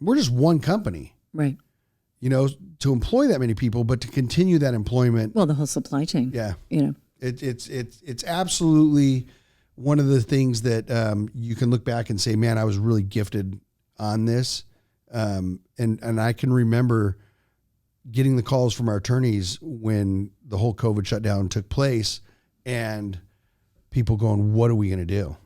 we're just one company. Right. To employ that many people, but to continue that employment. Well, the whole supply chain. Yeah. It's absolutely one of the things that you can look back and say, man, I was really gifted on this. And I can remember getting the calls from our attorneys when the whole COVID shutdown took place and people going, what are we going to do?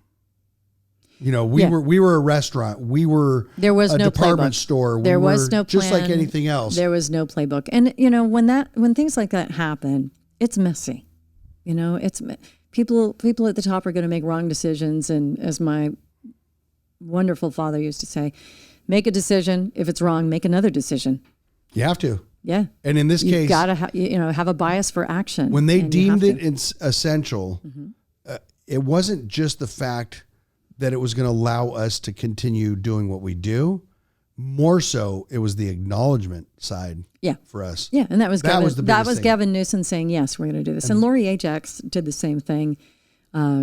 We were a restaurant. We were there was a no department playbook. store. There was no plan. Just like anything else. There was no playbook. And when things like that happen, it's messy. It's people at the top are going to make wrong decisions. And as my wonderful father used to say, make a decision. If it's wrong, make another decision. You have to. Yeah. And in this case, you got to have a bias for action. When they deemed it essential, it wasn't just the fact that it was going to allow us to continue doing what we do. More so, it was the acknowledgement side for us. Yeah, and that was thing. Gavin Newsom saying, yes, we're going to do this. And Lori Ajax did the same thing.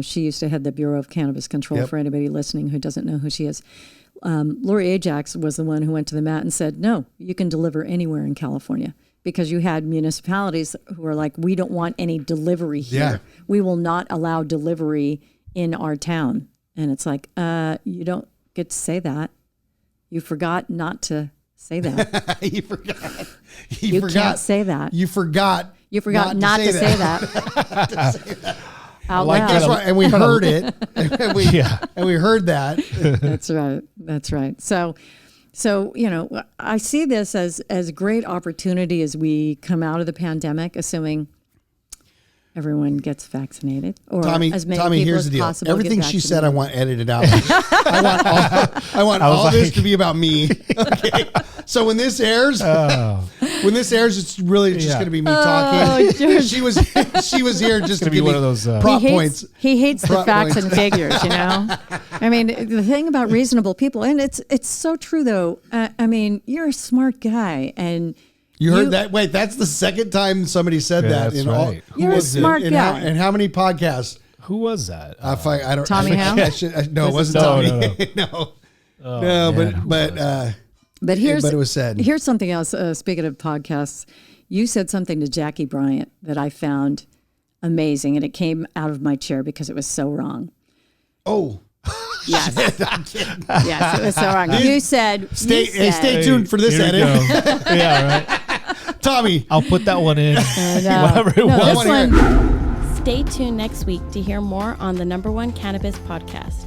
She used to head the Bureau of Cannabis Control, for anybody listening who doesn't know who she is. Lori Ajax was the one who went to the mat and said, no, you can deliver anywhere in California, because you had municipalities who were like, we don't want any delivery here. Yeah. We will not allow delivery in our town. And it's like, you don't get to say that. You forgot not to say that. You forgot. You can't say that. You forgot. You forgot not to say that. Out loud. That's right. And we heard it. And we heard that. That's right. That's right. So I see this as a great opportunity as we come out of the pandemic, assuming everyone gets vaccinated, or as many people here's as the deal. possible. Everything she said, I want edited out. I want all this to be about me. Okay. So when this airs, it's really just going to be me talking. She was here just to be one of those prop points. He hates the facts and figures. I mean, the thing about reasonable people, and it's so true though. I mean, you're a smart guy, and you heard that? Wait, that's the second time somebody said that. That's right. You're a smart guy. And how many podcasts? Who was that? I don't. Tommy Howe? No, it wasn't Tommy. No. But it was said. Here's something else. Speaking of podcasts, you said something to Jackie Bryant that I found amazing, and it came out of my chair because it was so wrong. Oh. Yes. Yes, it was so wrong. You said. Stay tuned for this edit. Yeah, right. Tommy, I'll put that one in. Whatever it was. Stay tuned next week to hear more on the #1 Cannabis Podcast.